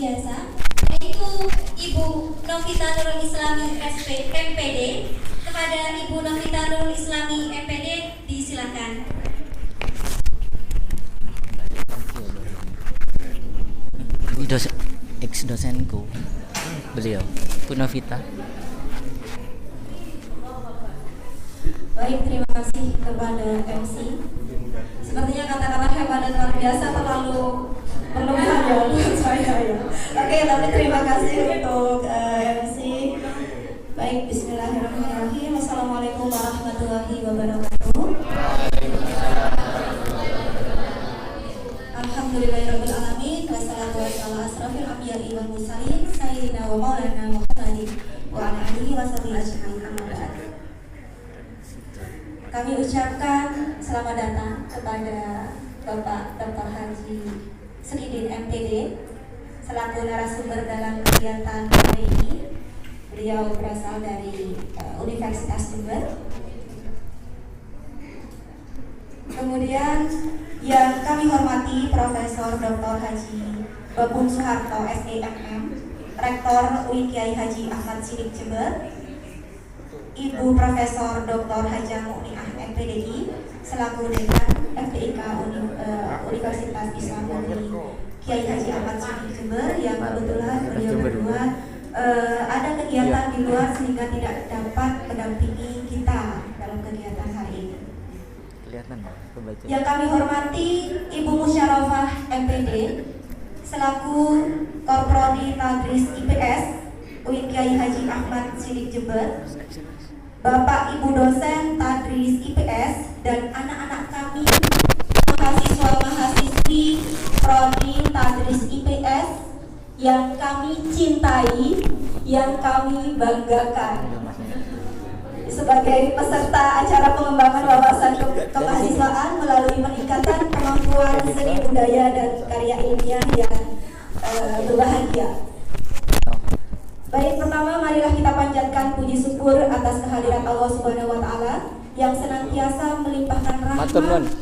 biasa, yaitu Ibu Novita Nurul Islami MPD. Kepada Ibu Novita Nurul Islami MPD, disilakan. Ex-dosenku, beliau, Bu Novita. Baik, terima kasih kepada MC. Sepertinya kata-kata hebat dan luar biasa terlalu berlebihan ya menurut saya ya. Oke, tapi terima kasih untuk MC. Baik, bismillahirrahmanirrahim. Assalamualaikum warahmatullahi wabarakatuh. Alhamdulillahirabbil alamin, wassalatu wassalamu ala asrofil anbiya'i wal mursalin sayyidina wa maulana Muhammadin wa ala alihi washabihi ajmain. Amma ba'd. Kami ucapkan selamat datang kepada Bapak Dr. Haji Sridin MPD selaku narasumber dalam kegiatan hari ini. Beliau berasal dari Universitas Jember. Kemudian yang kami hormati Profesor Dr. Haji Babung Soeharto SEMM, Rektor UIN Kiai Haji Ahmad Siddiq Jember. Ibu Profesor Dr. Haja Mu'niah MPDI selaku Dekan FDIK Universitas Islam Negeri Kiai Haji Ahmad Siddiq Jember, yang kebetulan beliau berdua ada kegiatan di luar sehingga tidak dapat mendampingi kita dalam kegiatan hari ini. Yang kami hormati Ibu Musyarafah MPD selaku Korprodi Tadris IPS UIN Kiai Haji Ahmad Siddiq Jember, Bapak Ibu dosen Tadris IPS, dan anak-anak kami mahasiswa-mahasiswi Prodi Tadris IPS yang kami cintai, yang kami banggakan sebagai peserta acara pengembangan wawasan kemahasiswaan melalui peningkatan kemampuan seni budaya dan karya ilmiah yang berbahagia. Baik, pertama marilah kita panjatkan puji syukur atas kehadirat Allah Subhanahu wa taala yang senantiasa melimpahkan rahmat,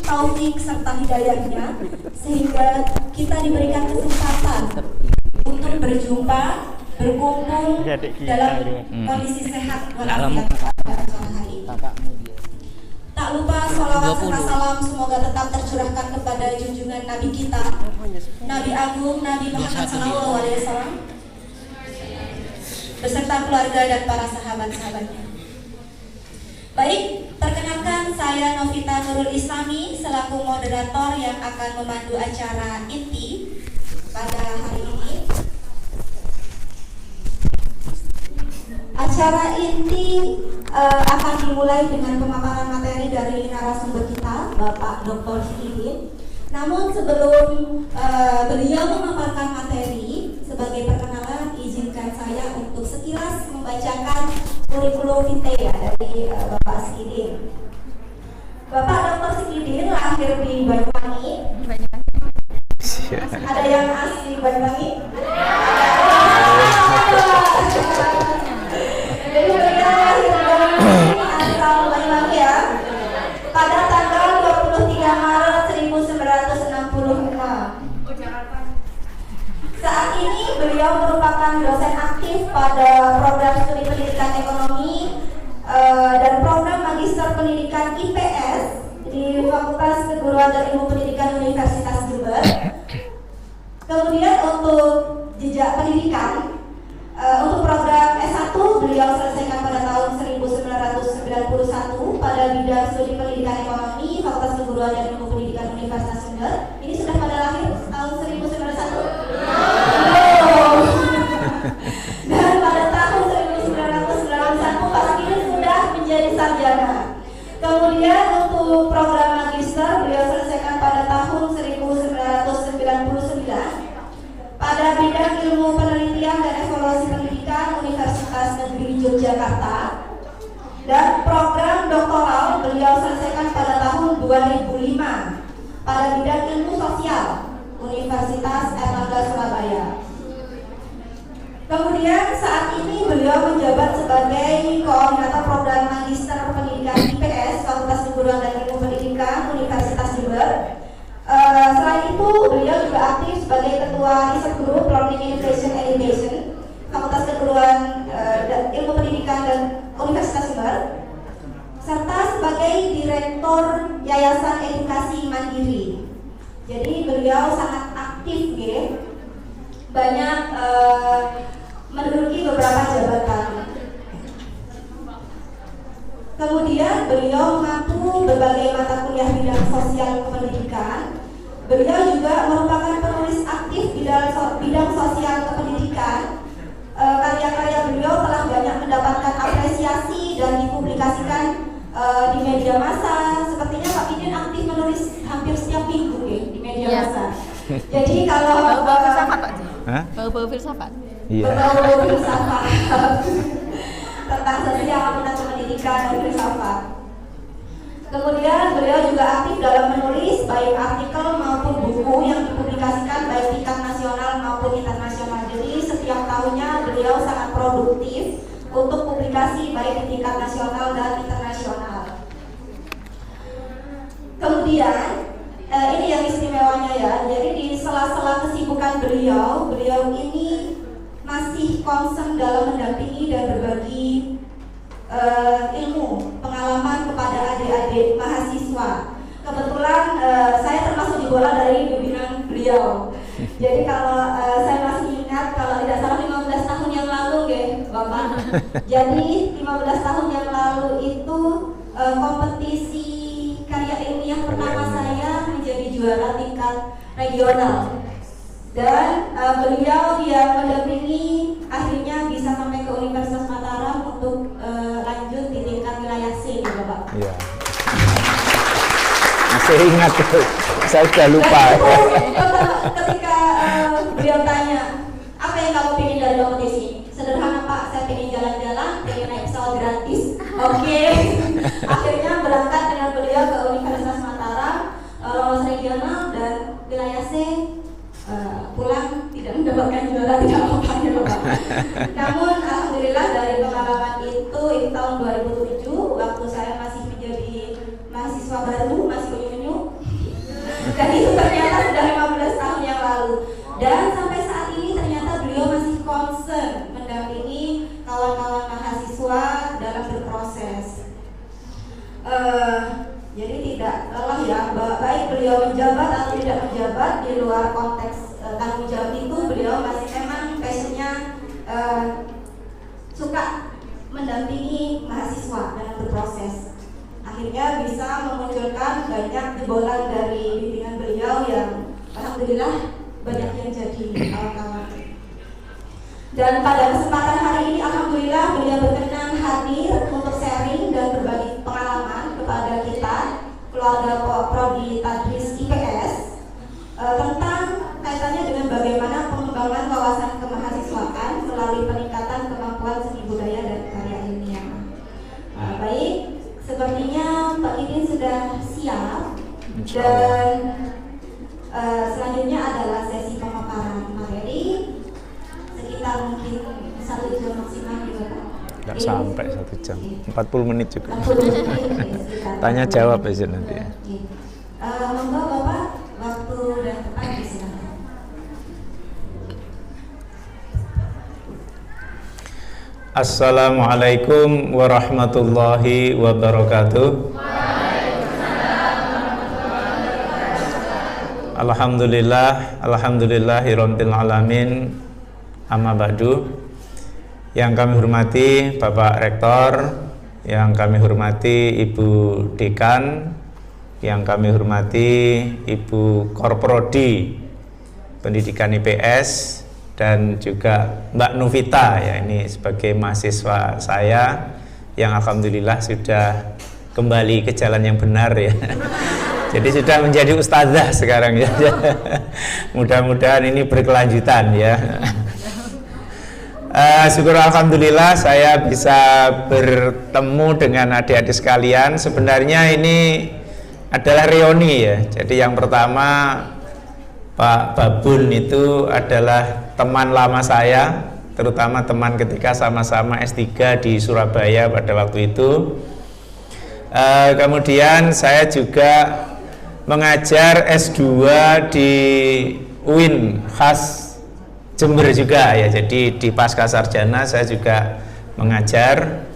taufik serta hidayahnya sehingga kita diberikan kesempatan untuk berjumpa, berkumpul dalam kondisi sehat walafiat pada acara hari ini. Tak lupa sholawat serta salam semoga tetap tercurahkan kepada junjungan Nabi kita, Nabi Agung Nabi Muhammad SAW, beserta keluarga dan para sahabat-sahabatnya. Baik, perkenalkan saya Novita Nurul Islami selaku moderator yang akan memandu acara inti pada hari ini. Acara inti akan dimulai dengan pemaparan materi dari narasumber kita, Bapak Dr. Sridin. Namun sebelum beliau memaparkan materi, sebagai perkenalan izinkan saya untuk sekilas membacakan kurikulum vitae dari Bapak Sridin. Bapak Dr. Sridin lahir di Banyuwangi. Ada yang asli Banyuwangi? Jadi beliau lahir di Banyuwangi, asal Banyuwangi ya, pada tanggal 23 Maret 1966. Saat ini beliau merupakan dosen aktif pada program studi pendidikan ekonomi dan program magister pendidikan IPS di Fakultas Keguruan dan Ilmu Pendidikan Universitas Jember. Kemudian untuk jejak pendidikan, untuk program S1 beliau selesaikan pada tahun 1991 pada bidang studi pendidikan ekonomi Fakultas Keguruan dan Ilmu Pendidikan Universitas Jember. Ini sudah pada lahir tahun 1991. Dan pada tahun 1991 Pak Sridin sudah menjadi sarjana. Kemudian untuk program magister beliau selesaikan pada tahun 1999 pada bidang ilmu penelitian dan evaluasi pendidikan Universitas Negeri Yogyakarta, dan program doktoral beliau selesaikan pada tahun 2005 pada bidang ilmu sosial Universitas Erlangga Surabaya. Kemudian saat ini beliau menjabat sebagai koordinator program magister pendidikan IPS Fakultas Keguruan dan Ilmu Pendidikan Universitas Jember. Selain itu beliau juga aktif sebagai ketua Ketua Riset Guru Learning Innovation Education Fakultas Keguruan Ilmu Pendidikan dan Universitas Jember, serta sebagai Direktur Yayasan Edukasi Mandiri. Jadi beliau sangat aktif, banyak menduduki beberapa jabatan. Kemudian beliau mengaku berbagai mata kuliah bidang sosial kependidikan. Beliau juga merupakan penulis aktif bidang sosial kependidikan. Karya-karya beliau telah banyak mendapatkan apresiasi dan dipublikasikan di media massa. Sepertinya Pak Idin aktif menulis hampir setiap minggu di media massa. Jadi kalau bau filsafat Pak Ji. Bau filsafat. Iya. Bau filsafat tentang sosial pendidikan dan filsafat. Kemudian beliau juga aktif dalam menulis baik artikel maupun buku yang dipublikasikan baik tingkat nasional maupun internasional. Jadi setiap tahunnya beliau sangat produktif untuk publikasi baik di tingkat nasional dan internasional. Kemudian ini yang istimewanya ya. Jadi di sela-sela kesibukan beliau ini masih concern dalam mendampingi dan berbagi ilmu, pengalaman kepada adik-adik mahasiswa. Kebetulan saya termasuk di bola dari bimbingan beliau. Jadi kalau saya masih ingat, kalau tidak salah 15 tahun yang lalu Bapak. Jadi 15 tahun yang lalu itu kompetisi karya ilmiah pertama saya menjadi juara tingkat regional. Dan beliau yang mendampingi akhirnya bisa sampai ke Universitas Mataram untuk lanjut di tingkat wilayah C, Bapak. Iya. Masih ingat tuh, saya sudah lupa. Ketika beliau tanya, apa yang kamu ingin dari kompetisi? Sederhana Pak, saya ingin jalan-jalan, ingin naik pesawat gratis. Oke. Akhirnya berangkat dengan beliau ke Universitas Mataram, lolos regional dan wilayah C. Pulang tidak mendapatkan juara, tidak apa-apa ya Bapak. Namun alhamdulillah dari pengalaman itu tahun 2007 waktu saya masih menjadi mahasiswa baru, masih unyu-unyu, dan itu ternyata sudah 15 tahun yang lalu. Dan sampai saat ini ternyata beliau masih concern mendampingi kawan-kawan mahasiswa dalam berproses. Jadi tidak lelah ya, baik beliau menjabat atau tidak menjabat di luar konteks tanggung jawab itu, beliau masih memang passionnya suka mendampingi mahasiswa dalam berproses. Akhirnya bisa memunculkan banyak jebolan dari bimbingan beliau yang alhamdulillah banyak yang jadi kawan-kawan. Dan pada kesempatan hari ini alhamdulillah beliau berkenan hadir untuk sharing dan berbagi pengalaman kepada kita keluarga Prodi Tadris IPS tentang kaitannya dengan bagaimana pengembangan wawasan kemahasiswaan melalui peningkatan kemampuan seni budaya dan karya ilmiah. Baik, sepertinya Pak Idin sudah siap dan selanjutnya adalah sesi pemaparan materi sekitar mungkin 1 jam maksimal juga Pak. Nggak sampai 1 jam, 40 menit juga. 40 menit Tanya jawab aja nanti ya. Monggo Bapak, waktu dan tempat disilakan. Assalamualaikum warahmatullahi wabarakatuh. Alhamdulillahirabbil alamin. Amma ba'du. Yang kami hormati Bapak Rektor, yang kami hormati Ibu Dekan, yang kami hormati Ibu Korprodi Pendidikan IPS, dan juga Mbak Novita ya, ini sebagai mahasiswa saya yang alhamdulillah sudah kembali ke jalan yang benar ya. Jadi sudah menjadi ustazah sekarang ya. Mudah-mudahan ini berkelanjutan ya. Syukur alhamdulillah saya bisa bertemu dengan adik-adik sekalian. Sebenarnya ini adalah reuni ya. Jadi yang pertama Pak Babun itu adalah teman lama saya, terutama teman ketika sama-sama S3 di Surabaya pada waktu itu. Kemudian saya juga mengajar S2 di UIN khas Jember juga ya. Jadi di pasca sarjana saya juga mengajar.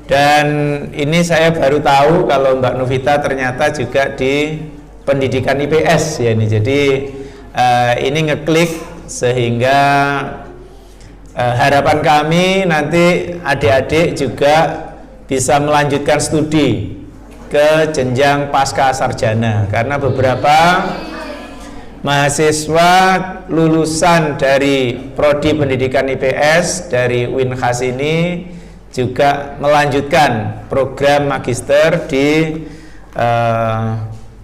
Dan ini saya baru tahu kalau Mbak Novita ternyata juga di pendidikan IPS ya ini. Jadi ini ngeklik sehingga harapan kami nanti adik-adik juga bisa melanjutkan studi ke jenjang pasca sarjana, karena beberapa mahasiswa lulusan dari prodi pendidikan IPS dari UIN khas ini juga melanjutkan program magister di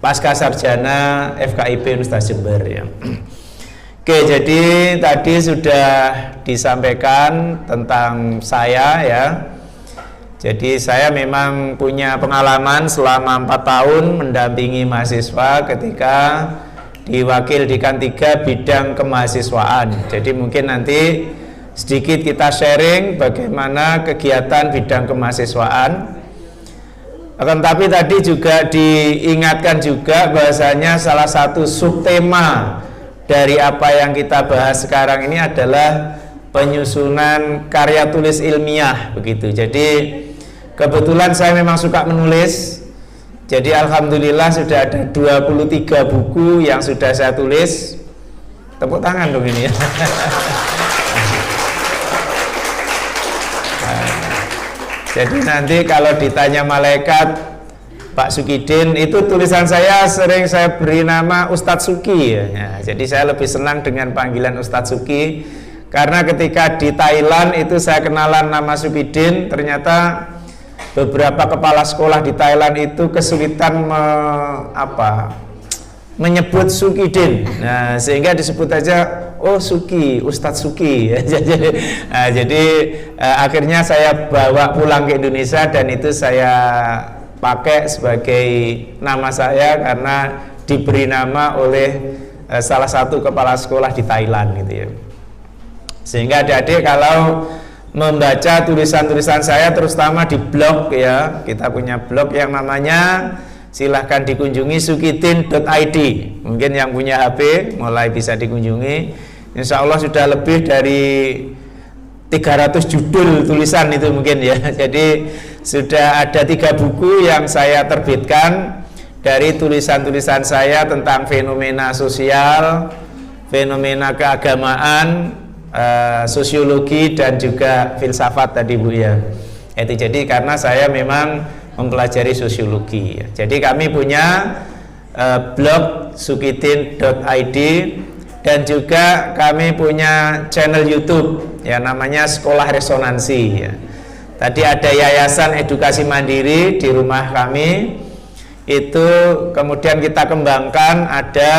pasca sarjana FKIP Universitas Jember ya. Oke, jadi tadi sudah disampaikan tentang saya ya. Jadi saya memang punya pengalaman selama 4 tahun mendampingi mahasiswa ketika di Wakil Dekan 3 bidang kemahasiswaan. Jadi mungkin nanti sedikit kita sharing bagaimana kegiatan bidang kemahasiswaan. Akan tapi tadi juga diingatkan juga bahwasanya salah satu subtema dari apa yang kita bahas sekarang ini adalah penyusunan karya tulis ilmiah begitu. Jadi kebetulan saya memang suka menulis. Jadi alhamdulillah sudah ada 23 buku yang sudah saya tulis. Tepuk tangan dong ini ya. Jadi nanti kalau ditanya malaikat Pak Sukidin, itu tulisan saya sering saya beri nama Ustadz Suki ya. Ya, jadi saya lebih senang dengan panggilan Ustadz Suki, karena ketika di Thailand itu saya kenalan nama Sukidin, ternyata beberapa kepala sekolah di Thailand itu kesulitan menyebut Sukidin. Nah, sehingga disebut aja Suki, Ustadz Suki. Jadi akhirnya saya bawa pulang ke Indonesia dan itu saya pakai sebagai nama saya karena diberi nama oleh salah satu kepala sekolah di Thailand gitu ya. Sehingga adik-adik kalau membaca tulisan-tulisan saya terutama di blog ya, kita punya blog yang namanya, silahkan dikunjungi sukidin.id. Mungkin yang punya HP mulai bisa dikunjungi. Insya Allah sudah lebih dari 300 judul tulisan itu mungkin ya. Jadi sudah ada 3 buku yang saya terbitkan dari tulisan-tulisan saya tentang fenomena sosial, fenomena keagamaan, sosiologi dan juga filsafat tadi Bu ya. Itu jadi karena saya memang mempelajari sosiologi ya. Jadi kami punya blog sukidin.id dan juga kami punya channel YouTube ya, namanya Sekolah Resonansi ya. Tadi ada Yayasan Edukasi Mandiri di rumah kami, itu kemudian kita kembangkan ada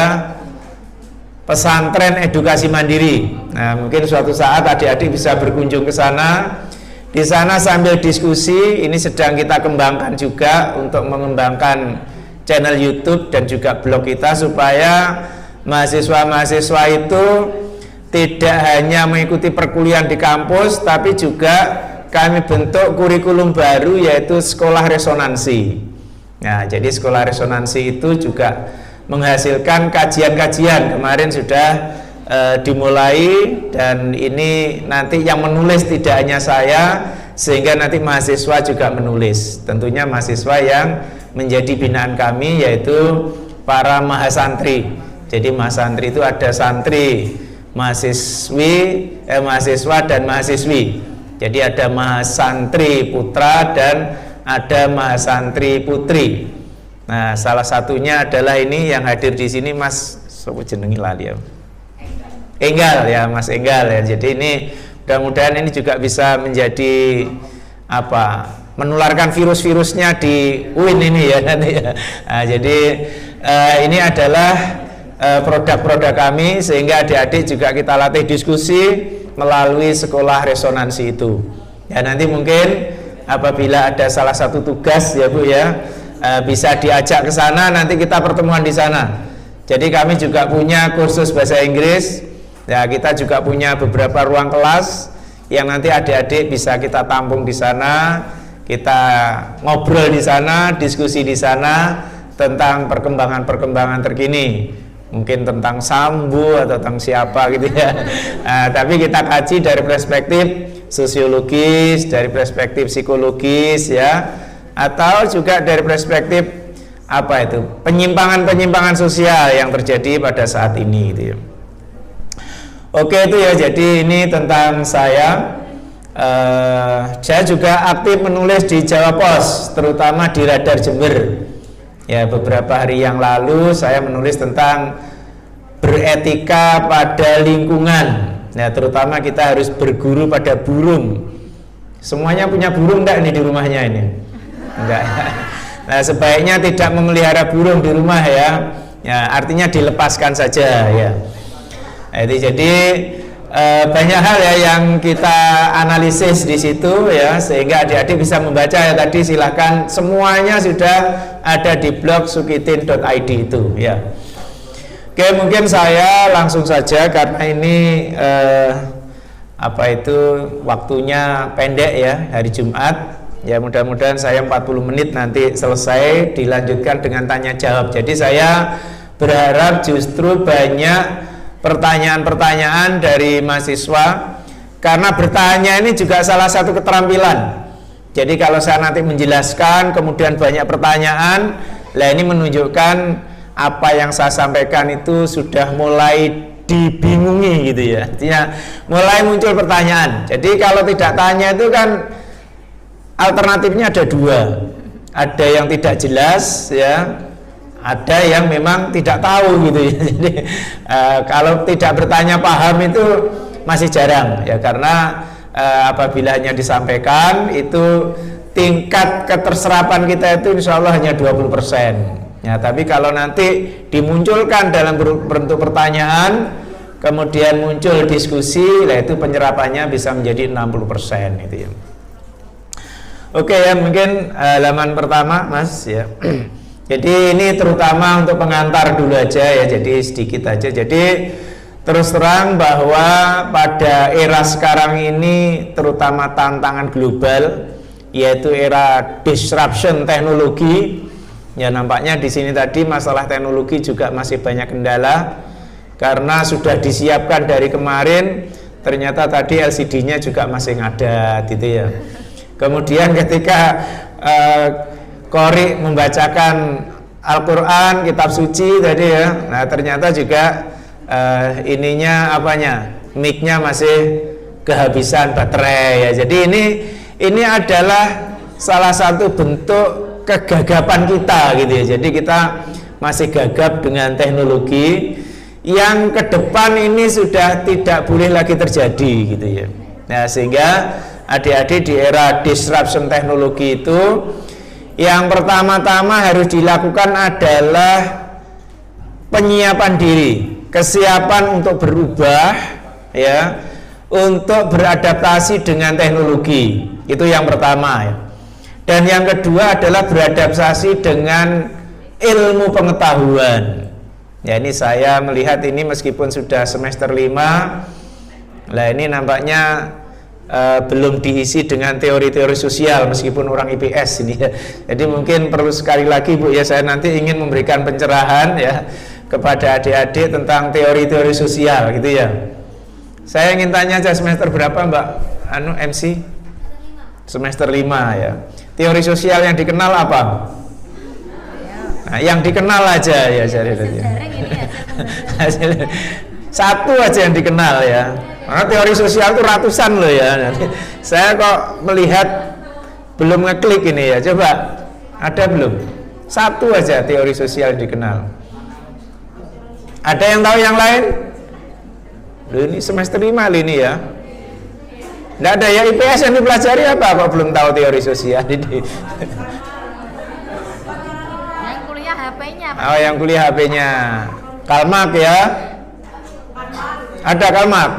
pesantren edukasi mandiri. Nah, mungkin suatu saat adik-adik bisa berkunjung ke sana. Di sana sambil diskusi, ini sedang kita kembangkan juga untuk mengembangkan channel YouTube dan juga blog kita supaya mahasiswa-mahasiswa itu tidak hanya mengikuti perkuliahan di kampus, tapi juga kami bentuk kurikulum baru yaitu sekolah resonansi. Nah, jadi sekolah resonansi itu juga menghasilkan kajian-kajian. Kemarin sudah dimulai dan ini nanti yang menulis tidak hanya saya, sehingga nanti mahasiswa juga menulis. Tentunya mahasiswa yang menjadi binaan kami yaitu para mahasantri. Jadi mahasantri itu ada santri, mahasiswa dan mahasiswi. Jadi ada mahasantri putra dan ada mahasantri putri. Nah, salah satunya adalah ini yang hadir di sini Mas sopo jenengi lali ya. Enggal ya, Mas Enggal ya. Jadi ini mudah-mudahan ini juga bisa menjadi menularkan virus-virusnya di UIN ini ya nanti ya. Nah, jadi ini adalah produk-produk kami sehingga adik-adik juga kita latih diskusi melalui sekolah resonansi itu. Ya nanti mungkin apabila ada salah satu tugas ya Bu ya, bisa diajak ke sana, nanti kita pertemuan di sana. Jadi kami juga punya kursus bahasa Inggris. Ya, kita juga punya beberapa ruang kelas yang nanti adik-adik bisa kita tampung di sana. Kita ngobrol di sana, diskusi di sana tentang perkembangan-perkembangan terkini mungkin tentang Sambo atau tentang siapa gitu ya. Tapi kita kaji dari perspektif sosiologis, dari perspektif psikologis ya, atau juga dari perspektif apa itu, penyimpangan-penyimpangan sosial yang terjadi pada saat ini gitu ya. Oke, itu ya, jadi ini tentang saya. Saya juga aktif menulis di Jawa Pos, terutama di Radar Jember. Ya, beberapa hari yang lalu saya menulis tentang beretika pada lingkungan. Nah, terutama kita harus berguru pada burung. Semuanya punya burung enggak ini di rumahnya ini? Enggak. Nah, sebaiknya tidak memelihara burung di rumah ya. Ya, artinya dilepaskan saja ya. Jadi banyak hal ya yang kita analisis di situ ya, sehingga adik-adik bisa membaca ya tadi. Silahkan, semuanya sudah ada di blog sukitin.id itu ya. Oke, mungkin saya langsung saja karena ini waktunya pendek ya, hari Jumat ya. Mudah-mudahan saya 40 menit nanti selesai, dilanjutkan dengan tanya jawab. Jadi saya berharap justru banyak pertanyaan-pertanyaan dari mahasiswa, karena bertanya ini juga salah satu keterampilan. Jadi kalau saya nanti menjelaskan kemudian banyak pertanyaan, lah ini menunjukkan apa yang saya sampaikan itu sudah mulai dibingungi gitu ya. Artinya mulai muncul pertanyaan. Jadi kalau tidak tanya itu kan alternatifnya ada dua. Ada yang tidak jelas ya, ada yang memang tidak tahu gitu ya. Jadi kalau tidak bertanya paham itu masih jarang ya, karena apabila hanya disampaikan itu tingkat keterserapan kita itu insya Allah hanya 20% ya. Tapi kalau nanti dimunculkan dalam bentuk pertanyaan, kemudian muncul diskusi, lah itu penyerapannya bisa menjadi 60% itu ya. Oke ya, mungkin halaman pertama Mas ya. Jadi ini terutama untuk pengantar dulu aja ya, jadi sedikit aja. Jadi terus terang bahwa pada era sekarang ini terutama tantangan global, yaitu era disruption teknologi. Ya, nampaknya di sini tadi masalah teknologi juga masih banyak kendala, karena sudah disiapkan dari kemarin, ternyata tadi LCD-nya juga masih ngadat gitu ya. Kemudian ketika Qori membacakan Al-Quran, kitab suci tadi ya, nah ternyata juga ininya mic-nya masih kehabisan baterai ya. Jadi ini adalah salah satu bentuk kegagapan kita gitu ya. Jadi kita masih gagap dengan teknologi yang ke depan ini sudah tidak boleh lagi terjadi gitu ya. Nah, sehingga adik-adik di era disruption teknologi itu yang pertama-tama harus dilakukan adalah penyiapan diri, kesiapan untuk berubah ya, untuk beradaptasi dengan teknologi. Itu yang pertama ya. Dan yang kedua adalah beradaptasi dengan ilmu pengetahuan. Ya, ini saya melihat ini meskipun sudah semester 5, lah ini nampaknya belum diisi dengan teori-teori sosial meskipun orang IPS ini ya. Jadi mungkin perlu sekali lagi Bu ya, saya nanti ingin memberikan pencerahan ya kepada adik-adik tentang teori-teori sosial gitu ya. Saya ingin tanya aja, semester berapa Mbak MC? Semester 5 ya. Teori sosial yang dikenal apa? Nah, yang dikenal aja ya, satu aja yang dikenal ya. Karena teori sosial itu ratusan loh ya. Nanti saya kok melihat belum ngeklik ini ya. Coba, ada belum? Satu aja teori sosial dikenal. Ada yang tahu yang lain? Loh, ini semester 5 ini ya. Nggak ada ya, IPS yang dipelajari apa? Kok belum tahu teori sosial ini? Yang kuliah HP-nya. Oh, yang kuliah HP-nya. Kalmak ya? Ada Kalmak?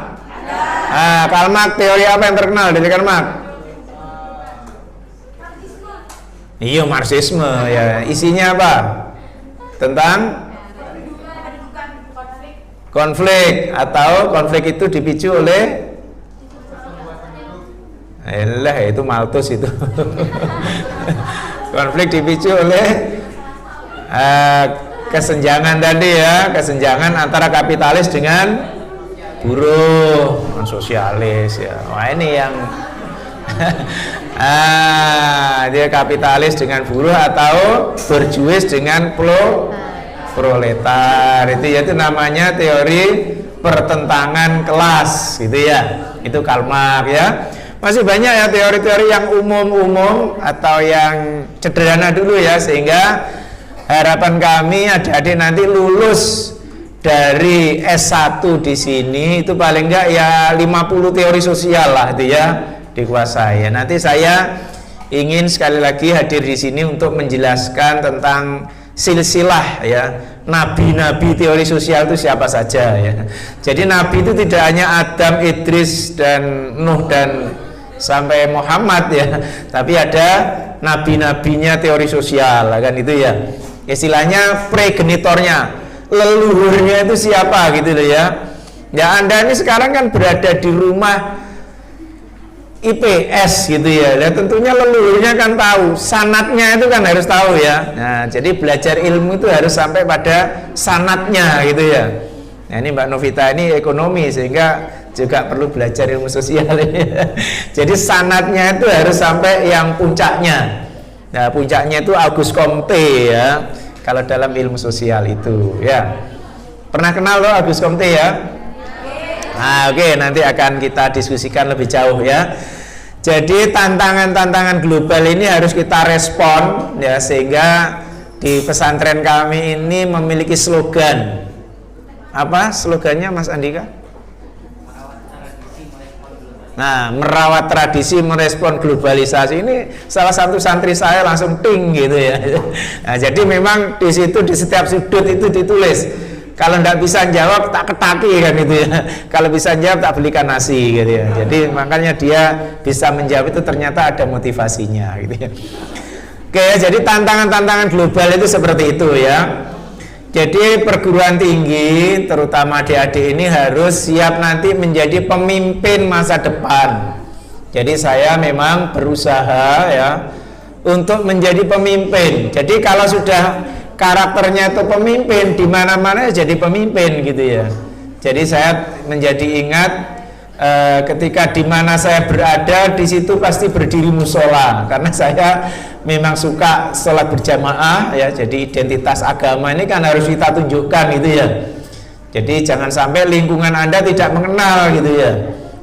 Ah, Kalmak teori apa yang terkenal dari Kalmak? Iya, Marxisme ya. Isinya apa? Tentang konflik, atau konflik itu dipicu oleh itu Malthus itu. Konflik dipicu oleh kesenjangan tadi ya, kesenjangan antara kapitalis dengan buruh, sosialis ya. Wah ini yang dia kapitalis dengan buruh atau berjuis dengan proletar. Itu namanya teori pertentangan kelas gitu ya. Itu Karl Marx ya. Masih banyak ya teori-teori yang umum-umum atau yang sederhana dulu ya, sehingga harapan kami adik-adik nanti lulus dari S1 di sini itu paling enggak ya 50 teori sosial lah itu ya dikuasai. Nanti saya ingin sekali lagi hadir di sini untuk menjelaskan tentang silsilah ya, nabi-nabi teori sosial itu siapa saja ya. Jadi nabi itu tidak hanya Adam, Idris dan Nuh dan sampai Muhammad ya, tapi ada nabi-nabinya teori sosial kan itu ya. Istilahnya pregenitornya, leluhurnya itu siapa gitu loh ya. Ya Anda ini sekarang kan berada di rumah IPS gitu ya. Dan tentunya leluhurnya kan tahu, sanatnya itu kan harus tahu ya. Nah, jadi belajar ilmu itu harus sampai pada sanatnya gitu ya. Nah, ini Mbak Novita ini ekonomi sehingga juga perlu belajar ilmu sosial ini. Jadi sanatnya itu harus sampai yang puncaknya. Nah, puncaknya itu Auguste Comte ya. Kalau dalam ilmu sosial itu ya. Pernah kenal loh Auguste Comte ya? Nah, oke, nanti akan kita diskusikan lebih jauh ya. Jadi tantangan-tantangan global ini harus kita respon ya, sehingga di pesantren kami ini memiliki slogan. Apa slogannya Mas Andika? Nah, merawat tradisi merespon globalisasi ini salah satu santri saya langsung ting gitu ya. Nah, jadi memang di situ di setiap sudut itu ditulis. Kalau tidak bisa jawab tak ketaki kan itu ya. Kalau bisa jawab tak belikan nasi gitu ya. Jadi makanya dia bisa menjawab itu ternyata ada motivasinya gitu ya. Oke, jadi tantangan-tantangan global itu seperti itu ya. Jadi perguruan tinggi terutama adik-adik ini harus siap nanti menjadi pemimpin masa depan. Jadi saya memang berusaha ya untuk menjadi pemimpin. Jadi kalau sudah karakternya itu pemimpin, di mana-mana jadi pemimpin gitu ya. Jadi saya menjadi ingat ketika di mana saya berada di situ pasti berdiri musola, karena saya memang suka sholat berjamaah ya. Jadi identitas agama ini kan harus kita tunjukkan gitu ya. Jadi jangan sampai lingkungan Anda tidak mengenal gitu ya.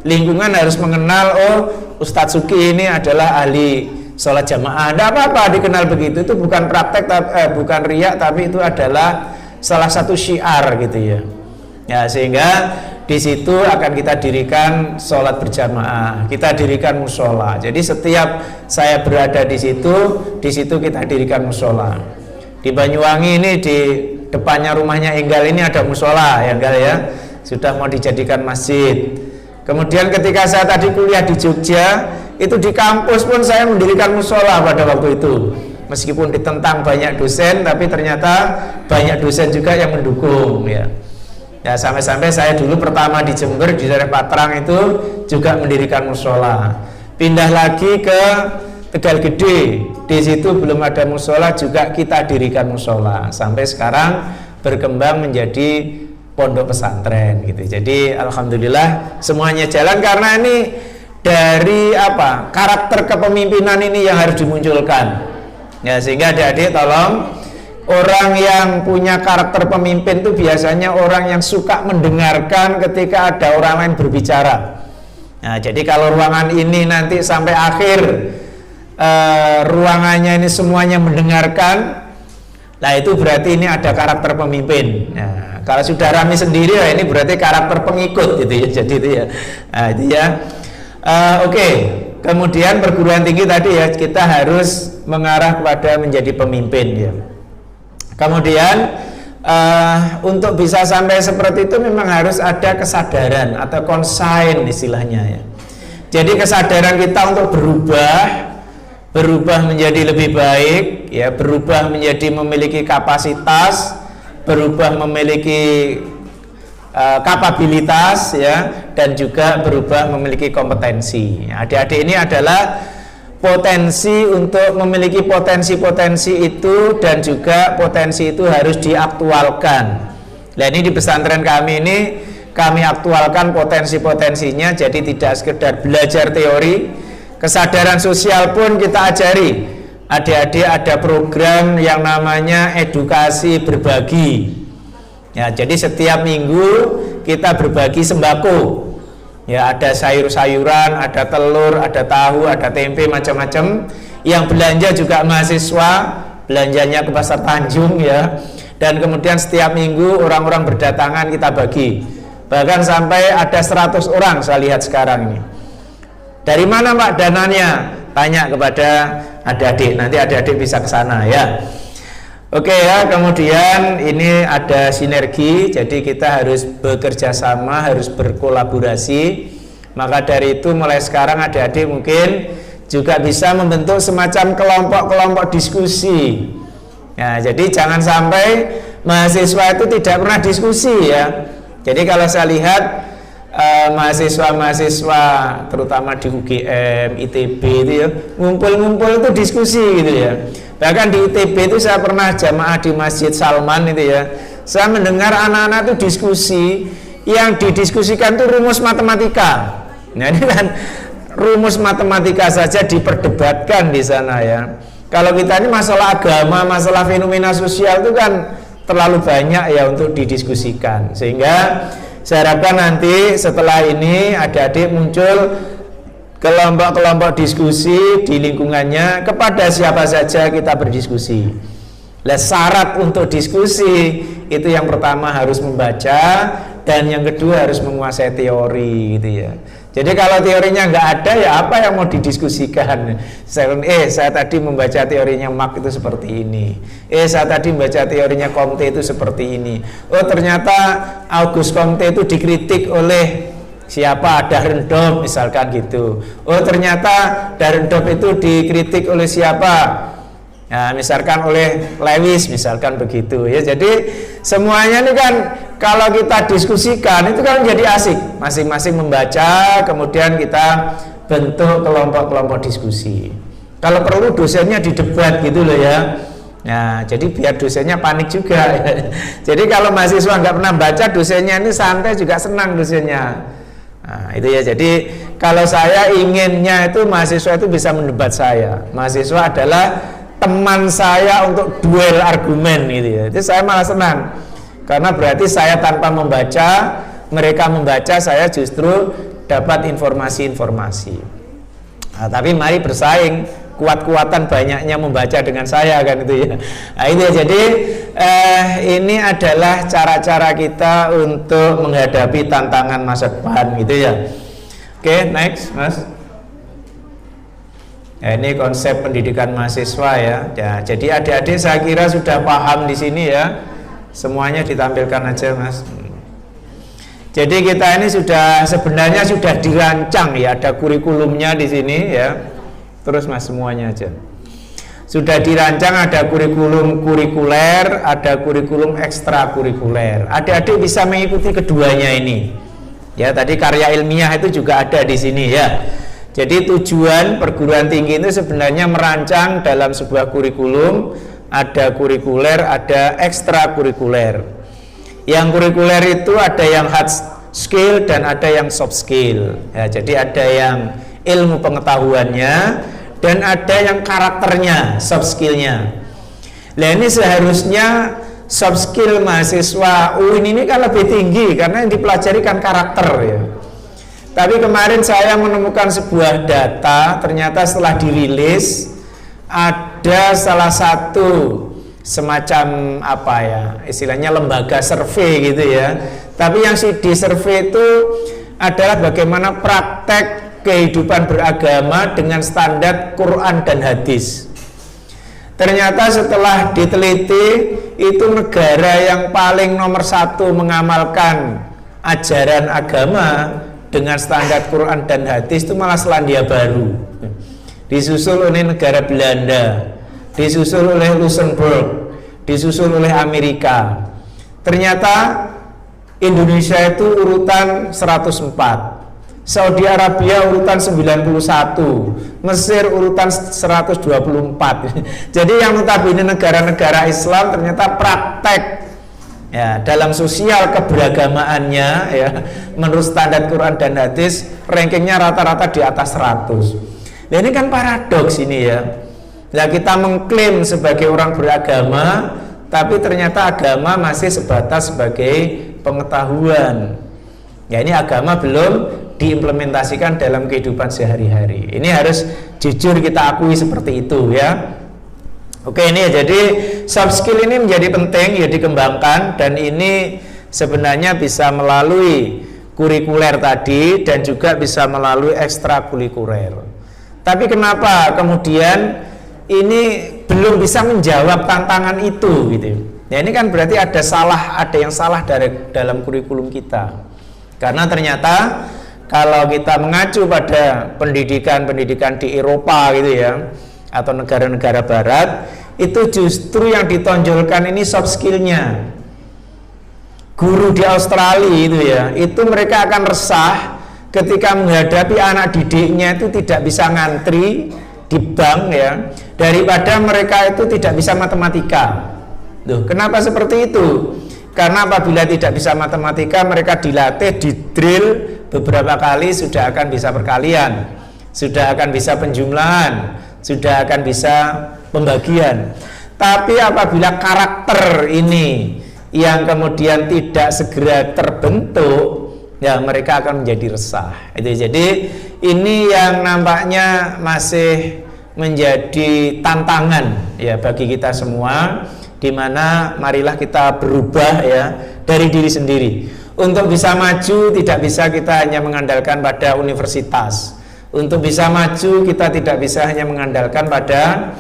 Lingkungan harus mengenal, oh Ustadz Suki ini adalah ahli sholat jamaah. Tidak apa-apa dikenal begitu, itu bukan praktek, bukan riak, tapi itu adalah salah satu syiar gitu ya. Ya, sehingga di situ akan kita dirikan sholat berjamaah, kita dirikan musola. Jadi setiap saya berada di situ kita dirikan musola. Di Banyuwangi ini di depannya rumahnya Enggal ini ada musola ya Enggal ya, sudah mau dijadikan masjid. Kemudian ketika saya tadi kuliah di Jogja, itu di kampus pun saya mendirikan musola pada waktu itu. Meskipun ditentang banyak dosen, tapi ternyata banyak dosen juga yang mendukung ya. Ya sampai-sampai saya dulu pertama di Jember di daerah Patrang itu juga mendirikan musola. Pindah lagi ke Tegal Gede, di situ belum ada musola juga kita dirikan musola. Sampai sekarang berkembang menjadi pondok pesantren gitu. Jadi alhamdulillah semuanya jalan karena ini dari apa? Karakter kepemimpinan ini yang harus dimunculkan. Ya sehingga adik-adik tolong, orang yang punya karakter pemimpin itu biasanya orang yang suka mendengarkan ketika ada orang lain berbicara. Nah, jadi kalau ruangan ini nanti sampai akhir ruangannya ini semuanya mendengarkan, nah itu berarti ini ada karakter pemimpin. Nah, kalau sudah rame sendiri, ya ini berarti karakter pengikut gitu ya. Jadi itu ya. Nah, itu ya. Oke. Kemudian perguruan tinggi tadi ya kita harus mengarah kepada menjadi pemimpin ya. Kemudian untuk bisa sampai seperti itu memang harus ada kesadaran atau konsain istilahnya ya. Jadi kesadaran kita untuk berubah menjadi lebih baik ya, berubah menjadi memiliki kapasitas, berubah memiliki kapabilitas ya, dan juga berubah memiliki kompetensi. Adik-adik ini adalah potensi untuk memiliki potensi-potensi itu, dan juga potensi itu harus diaktualkan. Nah, ini di pesantren kami ini kami aktualkan potensi-potensinya, jadi tidak sekedar belajar teori, kesadaran sosial pun kita ajari. Adik-adik ada program yang namanya edukasi berbagi. Ya, jadi setiap minggu kita berbagi sembako. Ya, ada sayur-sayuran, ada telur, ada tahu, ada tempe, macam-macam. Yang belanja juga mahasiswa, belanjanya ke Pasar Tanjung ya. Dan kemudian setiap minggu orang-orang berdatangan kita bagi. Bahkan sampai ada 100 orang saya lihat sekarang ini. Dari mana Pak dananya? Tanya kepada adik-adik, nanti adik-adik bisa ke sana ya. Oke ya, kemudian ini ada sinergi, jadi kita harus bekerja sama, harus berkolaborasi. Maka dari itu mulai sekarang adik-adik mungkin juga bisa membentuk semacam kelompok-kelompok diskusi. Ya, jadi jangan sampai mahasiswa itu tidak pernah diskusi ya. Jadi kalau saya lihat mahasiswa-mahasiswa terutama di UGM, ITB itu ya, ngumpul-ngumpul itu diskusi gitu ya. Bahkan di ITB itu saya pernah jamaah di Masjid Salman itu ya, saya mendengar anak-anak itu diskusi, yang didiskusikan itu rumus matematika. Nah, ini kan rumus matematika saja diperdebatkan di sana ya. Kalau kita ini masalah agama, masalah fenomena sosial itu kan terlalu banyak ya untuk didiskusikan. Sehingga saya harapkan nanti setelah ini adik-adik muncul kelompok-kelompok diskusi di lingkungannya, kepada siapa saja kita berdiskusi. Nah, syarat untuk diskusi itu yang pertama harus membaca, dan yang kedua harus menguasai teori gitu ya. Jadi kalau teorinya nggak ada ya apa yang mau didiskusikan? Saya tadi membaca teorinya Marx itu seperti ini. Saya tadi membaca teorinya Comte itu seperti ini. Oh, ternyata Auguste Comte itu dikritik oleh siapa? Dahrendorf misalkan gitu. Oh, ternyata Dahrendorf itu dikritik oleh siapa? Nah, misalkan oleh Lewis misalkan begitu ya. Jadi semuanya ini kan kalau kita diskusikan itu kan jadi asik, masing-masing membaca, kemudian kita bentuk kelompok-kelompok diskusi. Kalau perlu dosennya didebat gitu loh ya. Nah, jadi biar dosennya panik juga. Jadi kalau mahasiswa nggak pernah baca, dosennya ini santai juga senang dosennya. Nah, itu ya. Jadi kalau saya inginnya itu mahasiswa itu bisa mendebat saya. Mahasiswa adalah teman saya untuk duel argumen gitu ya. Itu saya malah senang. Karena berarti saya tanpa membaca, mereka membaca, saya justru dapat informasi-informasi. Nah, tapi mari bersaing, kuat-kuatan banyaknya membaca dengan saya kan itu ya. Nah, itu ya. Jadi ini adalah cara-cara kita untuk menghadapi tantangan masa depan gitu ya. Oke, next, Mas. Ya, ini konsep pendidikan mahasiswa ya. Jadi adik-adik saya kira sudah paham di sini ya. Semuanya ditampilkan aja Mas. Jadi kita ini sebenarnya sudah dirancang ya, ada kurikulumnya di sini ya. Terus Mas semuanya aja. Sudah dirancang, ada kurikulum kurikuler, ada kurikulum ekstrakurikuler. Adik-adik bisa mengikuti keduanya ini. Ya, tadi karya ilmiah itu juga ada di sini ya. Jadi tujuan perguruan tinggi itu sebenarnya merancang dalam sebuah kurikulum, ada kurikuler, ada ekstrakurikuler. Yang kurikuler itu ada yang hard skill dan ada yang soft skill. Ya, jadi ada yang ilmu pengetahuannya dan ada yang karakternya, soft skillnya. Nah, ini seharusnya soft skill mahasiswa UIN ini kan lebih tinggi karena yang dipelajari kan karakter ya. Tapi kemarin saya menemukan sebuah data, ternyata setelah dirilis ada salah satu semacam apa ya, istilahnya lembaga survei gitu ya. Tapi yang di survei itu adalah bagaimana praktek kehidupan beragama dengan standar Quran dan hadis. Ternyata setelah diteliti, itu negara yang paling nomor satu mengamalkan ajaran agama dengan standar Quran dan hadis itu malah Selandia Baru, disusul oleh negara Belanda, disusul oleh Luxembourg, disusul oleh Amerika. Ternyata Indonesia itu urutan 104. Saudi Arabia urutan 91, Mesir urutan 124. Jadi yang notabene negara-negara Islam ternyata praktek ya dalam sosial keberagamaannya ya menurut standar Quran dan hadis rankingnya rata-rata di atas 100. Nah ini kan paradoks ini ya. Nah kita mengklaim sebagai orang beragama, tapi ternyata agama masih sebatas sebagai pengetahuan. Ya ini agama belum diimplementasikan dalam kehidupan sehari-hari. Ini harus jujur kita akui seperti itu ya. Oke, ini jadi soft skill ini menjadi penting ya dikembangkan, dan ini sebenarnya bisa melalui kurikuler tadi dan juga bisa melalui ekstrakurikuler. Tapi kenapa kemudian ini belum bisa menjawab tantangan itu gitu. Ya ini kan berarti ada yang salah dalam kurikulum kita. Karena ternyata kalau kita mengacu pada pendidikan di Eropa gitu ya, atau negara-negara barat, itu justru yang ditonjolkan ini soft skillnya. Guru di Australia itu ya, itu mereka akan resah ketika menghadapi anak didiknya itu tidak bisa ngantri di bank ya, daripada mereka itu tidak bisa matematika. Loh, kenapa seperti itu? Karena apabila tidak bisa matematika, mereka dilatih, didrill beberapa kali sudah akan bisa perkalian, sudah akan bisa penjumlahan, sudah akan bisa pembagian. Tapi apabila karakter ini yang kemudian tidak segera terbentuk, ya mereka akan menjadi resah. Jadi ini yang nampaknya masih menjadi tantangan ya bagi kita semua, di mana marilah kita berubah ya dari diri sendiri. Untuk bisa maju tidak bisa kita hanya mengandalkan pada universitas. Untuk bisa maju kita tidak bisa hanya mengandalkan pada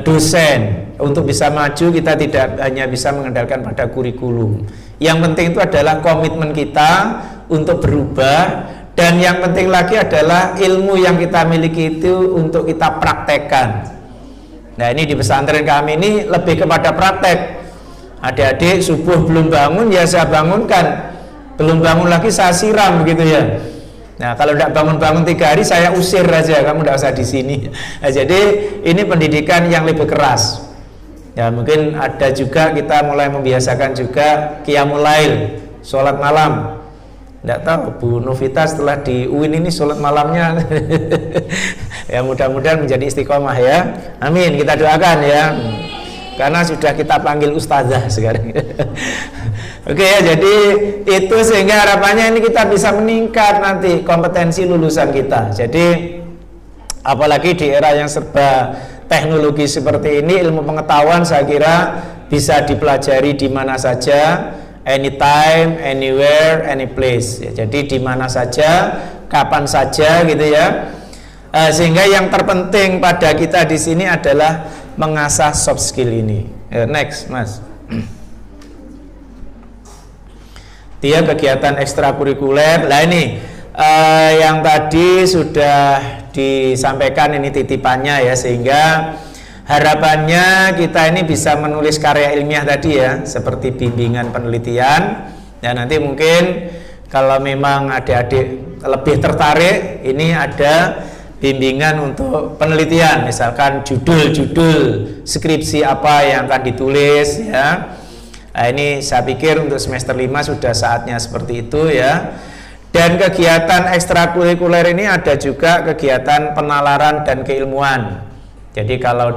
dosen. Untuk bisa maju kita tidak hanya bisa mengandalkan pada kurikulum. Yang penting itu adalah komitmen kita untuk berubah, dan yang penting lagi adalah ilmu yang kita miliki itu untuk kita praktekkan. Nah ini di pesantren kami ini lebih kepada praktek. Adik-adik subuh belum bangun ya saya bangunkan, belum bangun lagi saya siram begitu ya. Nah kalau tidak bangun-bangun 3 hari saya usir aja, kamu tidak usah di sini. Nah, jadi ini pendidikan yang lebih keras. Ya mungkin ada juga kita mulai membiasakan juga qiyamul lail, sholat malam. Tidak tahu Bu Novita setelah di UIN ini sholat malamnya ya mudah-mudahan menjadi istiqomah ya, amin, kita doakan ya, karena sudah kita panggil ustazah sekarang. Oke ya, jadi itu sehingga harapannya ini kita bisa meningkat nanti kompetensi lulusan kita. Jadi apalagi di era yang serba teknologi seperti ini, ilmu pengetahuan saya kira bisa dipelajari di mana saja, anytime, anywhere, any place ya, jadi di mana saja, kapan saja gitu ya. Sehingga yang terpenting pada kita di sini adalah mengasah soft skill ini. Next, Mas. Dia kegiatan ekstrakurikuler. Nah ini yang tadi sudah disampaikan ini titipannya ya, sehingga harapannya kita ini bisa menulis karya ilmiah tadi ya, seperti bimbingan penelitian. Ya nanti mungkin kalau memang adik-adik lebih tertarik, ini ada bimbingan untuk penelitian, misalkan judul-judul skripsi apa yang akan ditulis ya. Nah, ini saya pikir untuk semester 5 sudah saatnya seperti itu ya. Dan kegiatan ekstrakurikuler ini ada juga kegiatan penalaran dan keilmuan. Jadi kalau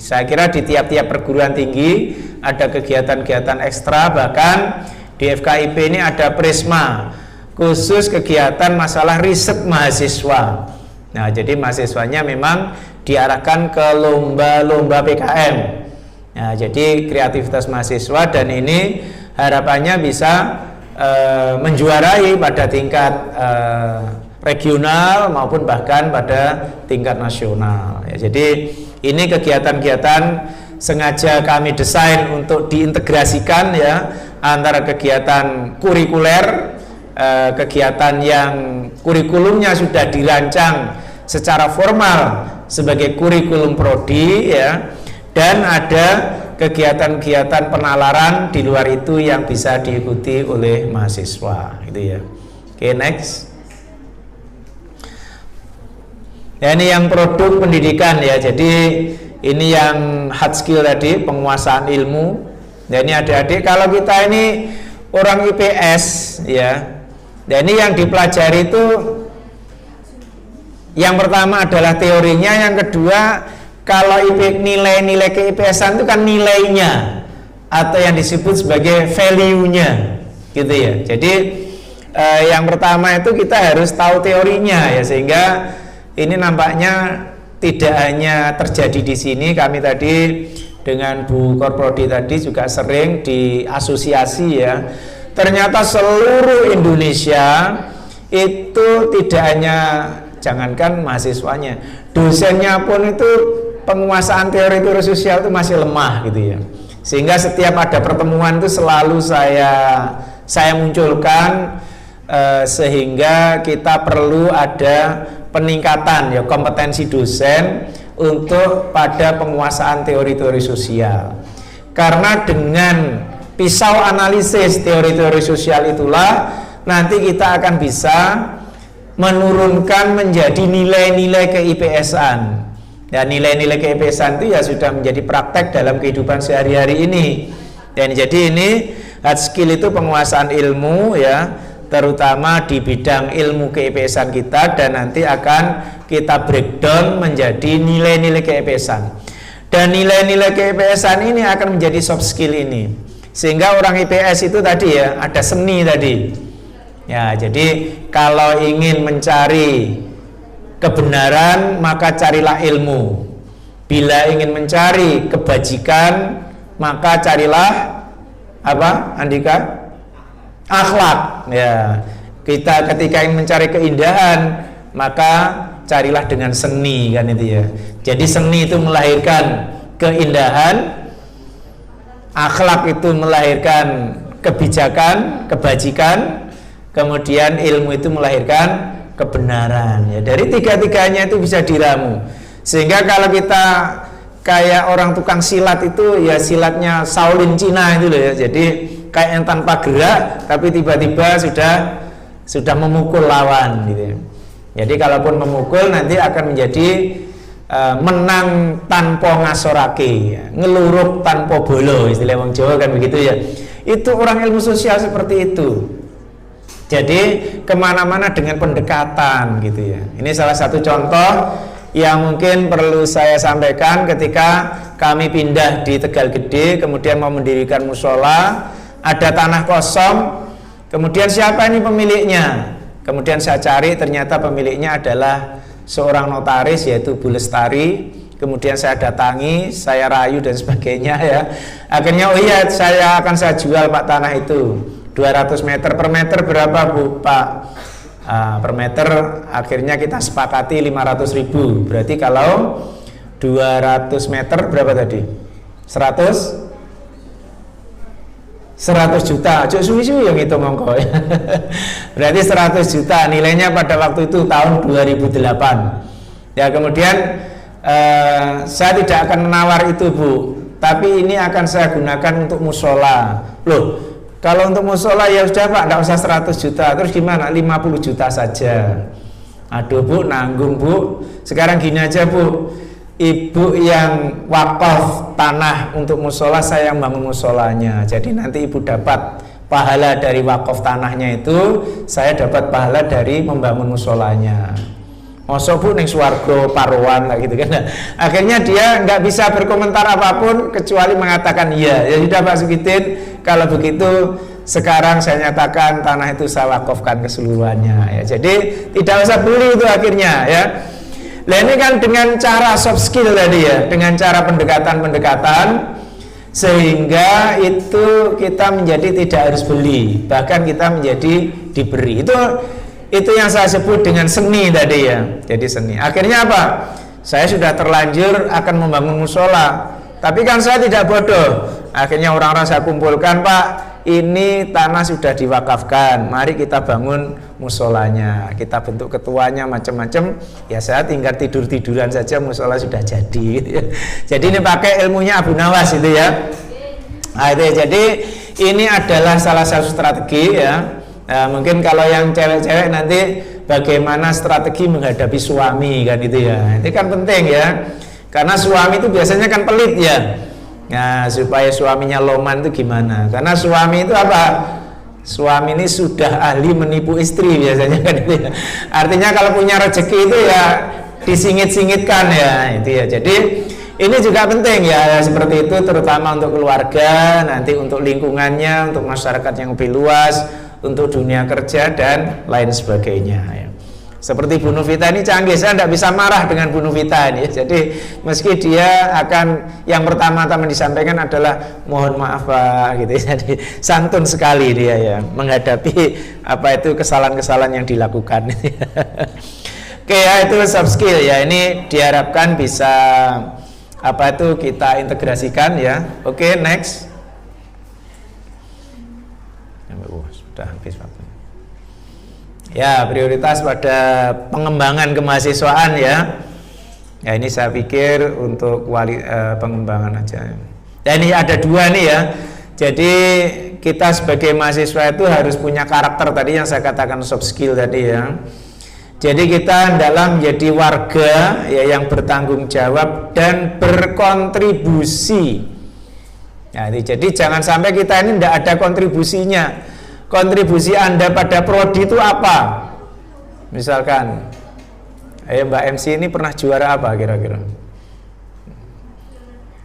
saya kira di tiap-tiap perguruan tinggi ada kegiatan-kegiatan ekstra, bahkan di FKIP ini ada Prisma, khusus kegiatan masalah riset mahasiswa. Nah, jadi mahasiswanya memang diarahkan ke lomba-lomba PKM. Nah, jadi kreativitas mahasiswa, dan ini harapannya bisa menjuarai pada tingkat regional maupun bahkan pada tingkat nasional. Ya, jadi ini kegiatan-kegiatan sengaja kami desain untuk diintegrasikan ya antara kegiatan kurikuler, kegiatan yang kurikulumnya sudah dirancang secara formal sebagai kurikulum prodi ya, dan ada kegiatan-kegiatan penalaran di luar itu yang bisa diikuti oleh mahasiswa gitu ya. Oke, next. Ya, ini yang produk pendidikan ya. Jadi ini yang hard skill tadi, penguasaan ilmu. Ya, ini adik-adik, kalau kita ini orang IPS ya. Dan ini yang dipelajari itu yang pertama adalah teorinya, yang kedua kalau nilai-nilai ke-IPS-an itu kan nilainya atau yang disebut sebagai value-nya gitu ya. Jadi yang pertama itu kita harus tahu teorinya ya, sehingga ini nampaknya tidak hanya terjadi di sini. Kami tadi dengan Bu Korprodi tadi juga sering diasosiasi ya. Ternyata seluruh Indonesia itu tidak hanya, jangankan mahasiswanya, dosennya pun itu penguasaan teori sosial itu masih lemah gitu ya. Sehingga setiap ada pertemuan itu selalu saya munculkan, sehingga kita perlu ada peningkatan ya kompetensi dosen untuk pada penguasaan teori-teori sosial. Karena dengan pisau analisis teori-teori sosial itulah nanti kita akan bisa menurunkan menjadi nilai-nilai ke-IPS-an. Dan nilai-nilai ke-IPS-an itu ya sudah menjadi praktek dalam kehidupan sehari-hari ini. Dan jadi ini hard skill itu penguasaan ilmu ya, terutama di bidang ilmu ke-IPS-an kita, dan nanti akan kita breakdown menjadi nilai-nilai ke-IPS-an. Dan nilai-nilai ke-IPS-an ini akan menjadi soft skill ini. Sehingga orang IPS itu tadi ya, ada seni tadi. Ya, jadi kalau ingin mencari kebenaran maka carilah ilmu. Bila ingin mencari kebajikan maka carilah apa, Andika? Akhlak. Ya. Kita ketika ingin mencari keindahan maka carilah dengan seni, kan itu ya. Jadi seni itu melahirkan keindahan, akhlak itu melahirkan kebijakan, kebajikan, kemudian ilmu itu melahirkan kebenaran. Ya, dari tiga-tiganya itu bisa diramu. Sehingga kalau kita kayak orang tukang silat itu ya silatnya Shaolin Cina itu loh ya. Jadi kayak yang tanpa gerak tapi tiba-tiba sudah memukul lawan gitu ya. Jadi kalaupun memukul nanti akan menjadi menang tanpa ngasorake ya. Ngeluruk tanpa bolo, istilah wong Jawa kan begitu ya. Itu orang ilmu sosial seperti itu. Jadi kemana-mana dengan pendekatan gitu ya. Ini salah satu contoh yang mungkin perlu saya sampaikan ketika kami pindah di Tegal Gede, kemudian mau mendirikan musola, ada tanah kosong, kemudian siapa ini pemiliknya? Kemudian saya cari, ternyata pemiliknya adalah seorang notaris yaitu Bu Lestari. Kemudian saya datangi, saya rayu dan sebagainya ya. Akhirnya oh iya saya jual Pak tanah itu 200 meter, per meter berapa Bu Pak? Per meter akhirnya kita sepakati 500.000. Berarti kalau 200 meter berapa tadi? 100 juta, cuk suwi-suwi yang itu mongko. Berarti 100 juta nilainya pada waktu itu tahun 2008. Ya, kemudian saya tidak akan menawar itu Bu, tapi ini akan saya gunakan untuk musola. Loh, kalau untuk musola ya sudah Pak, enggak usah 100 juta. Terus gimana? 50 juta saja. Aduh Bu, nanggung Bu. Sekarang gini aja Bu, Ibu yang wakaf tanah untuk musola, saya yang bangun musolanya. Jadi nanti Ibu dapat pahala dari wakaf tanahnya itu, saya dapat pahala dari membangun musolanya. Mosok Bu ning swarga paruan lah gitu kan. Nah, akhirnya dia nggak bisa berkomentar apapun kecuali mengatakan iya. Ya sudah Pak Sukitin, kalau begitu sekarang saya nyatakan tanah itu saya wakafkan keseluruhannya. Ya, jadi tidak usah beli itu akhirnya ya. Nah ini kan dengan cara soft skill tadi ya, dengan cara pendekatan sehingga itu kita menjadi tidak harus beli, bahkan kita menjadi diberi. Itu yang saya sebut dengan seni tadi ya. Jadi seni. Akhirnya apa? Saya sudah terlanjur akan membangun musola, tapi kan saya tidak bodoh. Akhirnya orang-orang saya kumpulkan, Pak, ini tanah sudah diwakafkan, mari kita bangun musolanya, kita bentuk ketuanya macam-macam. Ya saya tinggal tidur-tiduran saja, musola sudah jadi gitu ya. Jadi ini pakai ilmunya Abu Nawas itu ya. Nah, itu ya. Jadi ini adalah salah satu strategi ya. Nah, mungkin kalau yang cewek-cewek nanti bagaimana strategi menghadapi suami kan itu ya. Itu kan penting ya. Karena suami itu biasanya kan pelit ya. Nah, supaya suaminya loman itu gimana? Karena suami itu apa? Suami ini sudah ahli menipu istri biasanya kan itu ya. Artinya kalau punya rezeki itu ya disingit-singitkan ya itu ya. Jadi ini juga penting ya seperti itu, terutama untuk keluarga, nanti untuk lingkungannya, untuk masyarakat yang lebih luas, untuk dunia kerja dan lain sebagainya ya. Seperti Bu Novita ini canggih, saya tidak bisa marah dengan Bu Novita ini. Jadi meski dia akan yang pertama-tama disampaikan adalah mohon maaf Pak gitu. Jadi santun sekali dia ya menghadapi apa itu kesalahan-kesalahan yang dilakukan. Oke ya, itu soft skill ya. Ini diharapkan bisa apa itu kita integrasikan ya. Oke, next. Sudah habis waktu. Ya, prioritas pada pengembangan kemahasiswaan ya. Ya, ini saya pikir untuk pengembangan aja. Dan ini ada dua nih ya. Jadi kita sebagai mahasiswa itu harus punya karakter tadi yang saya katakan soft skill tadi ya. Jadi kita dalam menjadi warga ya yang bertanggung jawab dan berkontribusi. Nah, jadi jangan sampai kita ini tidak ada kontribusinya. Kontribusi Anda pada prodi itu apa? Misalkan, Mbak MC ini pernah juara apa kira-kira?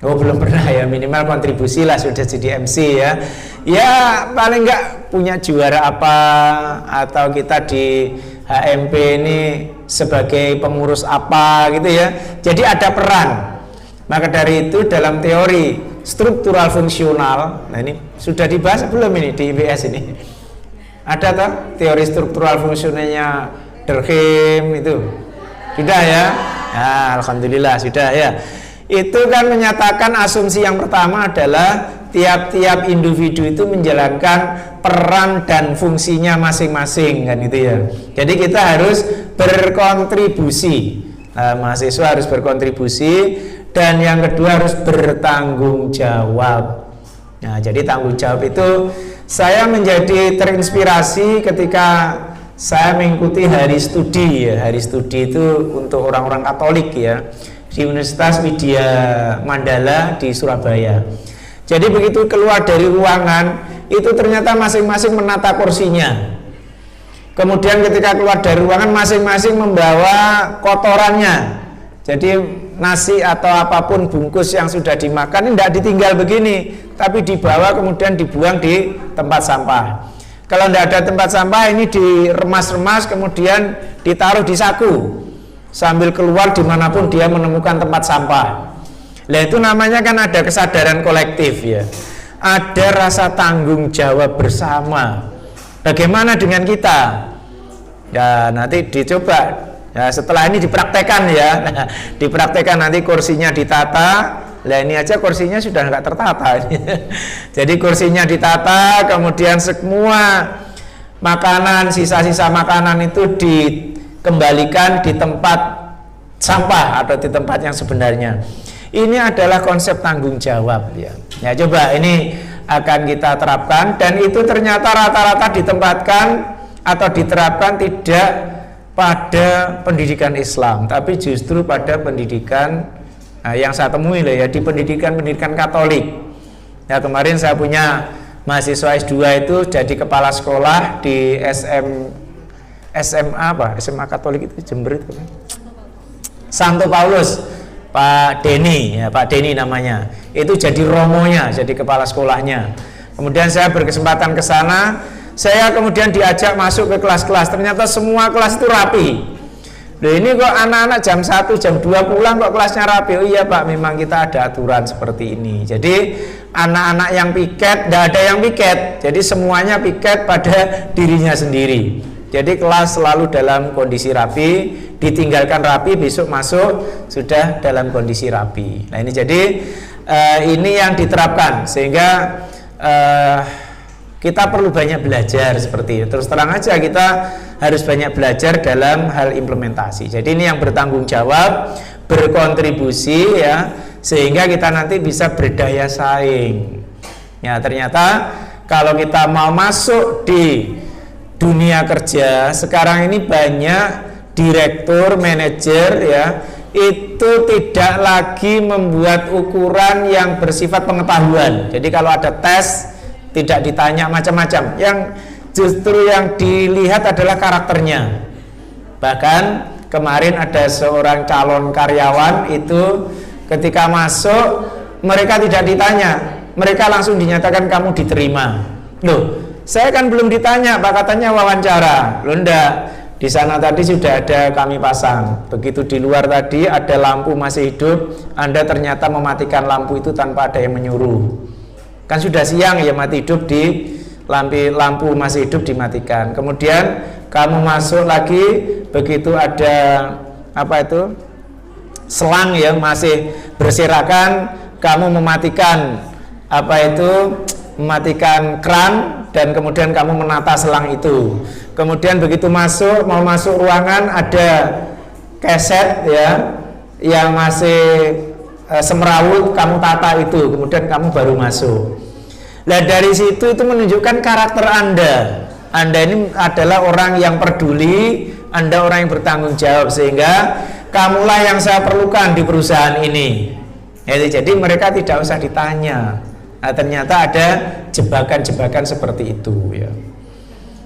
Oh belum pernah ya, minimal kontribusi lah sudah jadi MC ya. Ya paling enggak punya juara apa, atau kita di HMP ini sebagai pengurus apa gitu ya. Jadi ada peran. Maka dari itu dalam teori struktural fungsional, nah ini sudah dibahas belum ini di IPS ini? Ada tak teori struktural fungsionalnya Durkheim itu? Sudah ya? Ya, alhamdulillah sudah ya. Itu kan menyatakan asumsi yang pertama adalah tiap-tiap individu itu menjalankan peran dan fungsinya masing-masing kan itu ya. Jadi kita harus berkontribusi. Mahasiswa harus berkontribusi, dan yang kedua harus bertanggung jawab. Nah, jadi tanggung jawab itu saya menjadi terinspirasi ketika saya mengikuti hari studi ya. Hari studi itu untuk orang-orang Katolik ya, di Universitas Widya Mandala di Surabaya. Jadi begitu keluar dari ruangan itu ternyata masing-masing menata kursinya. Kemudian ketika keluar dari ruangan masing-masing membawa kotorannya. Jadi nasi atau apapun bungkus yang sudah dimakan ini tidak ditinggal begini, tapi dibawa kemudian dibuang di tempat sampah. Kalau tidak ada tempat sampah ini diremas-remas kemudian ditaruh di saku sambil keluar dimanapun dia menemukan tempat sampah. Nah itu namanya kan ada kesadaran kolektif ya, ada rasa tanggung jawab bersama. Bagaimana dengan kita? Ya nanti dicoba. Ya, setelah ini dipraktekkan ya, dipraktekkan nanti kursinya ditata. Lah ini aja kursinya sudah nggak tertata. Jadi kursinya ditata, kemudian semua makanan, sisa-sisa makanan itu dikembalikan di tempat sampah atau di tempat yang sebenarnya. Ini adalah konsep tanggung jawab ya. Ya coba ini akan kita terapkan, dan itu ternyata rata-rata ditempatkan atau diterapkan tidak pada pendidikan Islam, tapi justru pada pendidikan yang saya temui lah ya, di pendidikan Katolik. Ya kemarin saya punya mahasiswa S2 itu jadi kepala sekolah di SMA Katolik itu Jember itu kan? Santo Paulus, Pak Denny ya, Pak Denny namanya. Itu jadi romonya, jadi kepala sekolahnya. Kemudian saya berkesempatan ke sana. Saya kemudian diajak masuk ke kelas-kelas, ternyata semua kelas itu rapi. Loh ini kok anak-anak jam 1, jam 2 pulang kok kelasnya rapi? Oh iya Pak, memang kita ada aturan seperti ini. Jadi anak-anak yang piket, tidak ada yang piket. Jadi semuanya piket pada dirinya sendiri. Jadi kelas selalu dalam kondisi rapi, ditinggalkan rapi, besok masuk sudah dalam kondisi rapi. Nah ini jadi ini yang diterapkan, sehingga kita perlu banyak belajar seperti itu. Terus terang aja kita harus banyak belajar dalam hal implementasi. Jadi ini yang bertanggung jawab, berkontribusi ya, sehingga kita nanti bisa berdaya saing. Ya ternyata kalau kita mau masuk di dunia kerja sekarang ini banyak direktur, manajer ya, itu tidak lagi membuat ukuran yang bersifat pengetahuan. Jadi kalau ada tes tidak ditanya macam-macam, yang justru yang dilihat adalah karakternya. Bahkan kemarin ada seorang calon karyawan itu ketika masuk mereka tidak ditanya, mereka langsung dinyatakan kamu diterima. Loh, saya kan belum ditanya, Pak, katanya wawancara. Loh enggak, di sana tadi sudah ada kami pasang. Begitu di luar tadi ada lampu masih hidup, Anda ternyata mematikan lampu itu tanpa ada yang menyuruh. Kan sudah siang ya, mati hidup di lampu masih hidup dimatikan. Kemudian kamu masuk lagi, begitu ada apa itu selang yang masih berserakan, kamu mematikan apa itu, mematikan kran, dan kemudian kamu menata selang itu. Kemudian begitu mau masuk ruangan ada keset ya yang masih semrawut, kamu tata itu, kemudian kamu baru masuk. Nah dari situ itu menunjukkan karakter Anda. Anda ini adalah orang yang peduli, Anda orang yang bertanggung jawab, sehingga kamulah yang saya perlukan di perusahaan ini. Jadi mereka tidak usah ditanya. Nah, ternyata ada jebakan-jebakan seperti itu ya.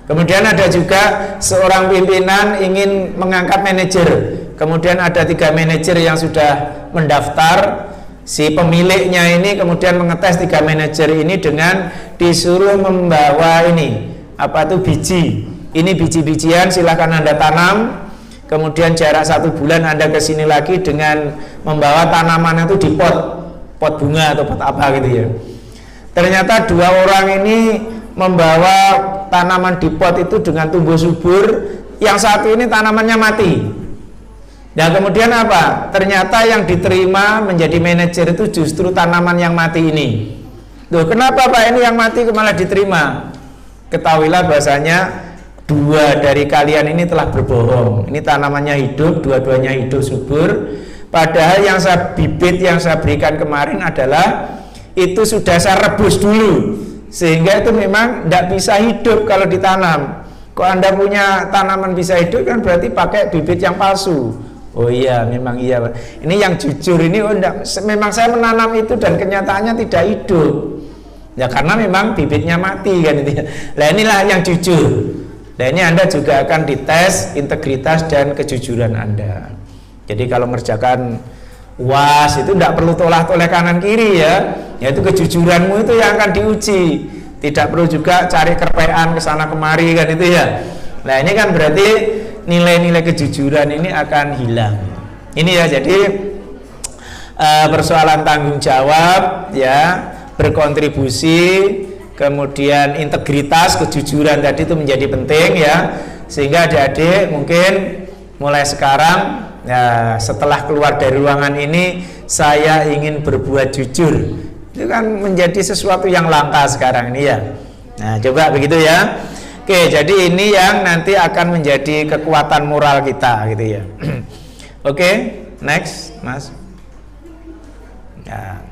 Kemudian ada juga seorang pimpinan ingin mengangkat manajer. Kemudian ada 3 manajer yang sudah mendaftar. Si pemiliknya ini kemudian mengetes 3 manajer ini dengan disuruh membawa ini apa tuh biji. Ini biji-bijian silahkan Anda tanam. Kemudian jarak 1 bulan Anda kesini lagi dengan membawa tanaman itu di pot bunga atau pot apa gitu ya. Ternyata 2 orang ini membawa tanaman di pot itu dengan tumbuh subur, yang satu ini tanamannya mati. Dan kemudian apa? Ternyata yang diterima menjadi manajer itu justru tanaman yang mati ini. Loh, kenapa Pak ini yang mati malah diterima? Ketahuilah bahasanya 2 dari kalian ini telah berbohong. Ini tanamannya hidup, dua-duanya hidup subur. Padahal yang saya bibit yang saya berikan kemarin adalah itu sudah saya rebus dulu, sehingga itu memang tidak bisa hidup kalau ditanam. Kok Anda punya tanaman bisa hidup kan berarti pakai bibit yang palsu. Oh iya, memang iya. Ini yang jujur ini, oh enggak, memang saya menanam itu dan kenyataannya tidak hidup. Ya karena memang bibitnya mati kan itu. Nah inilah yang jujur. Nah ini Anda juga akan dites integritas dan kejujuran Anda. Jadi kalau mengerjakan UAS itu tidak perlu tolak-tolak kanan kiri ya, yaitu kejujuranmu itu yang akan diuji. Tidak perlu juga cari kerpean ke sana kemari kan itu ya. Nah ini kan berarti nilai-nilai kejujuran ini akan hilang. Ini ya, jadi persoalan tanggung jawab ya, berkontribusi, kemudian integritas, kejujuran tadi itu menjadi penting ya, sehingga adik-adik mungkin mulai sekarang ya, setelah keluar dari ruangan ini saya ingin berbuat jujur. Itu kan menjadi sesuatu yang langka sekarang ini ya. Nah coba begitu ya. Oke, jadi ini yang nanti akan menjadi kekuatan moral kita gitu ya. Oke, next Mas ya.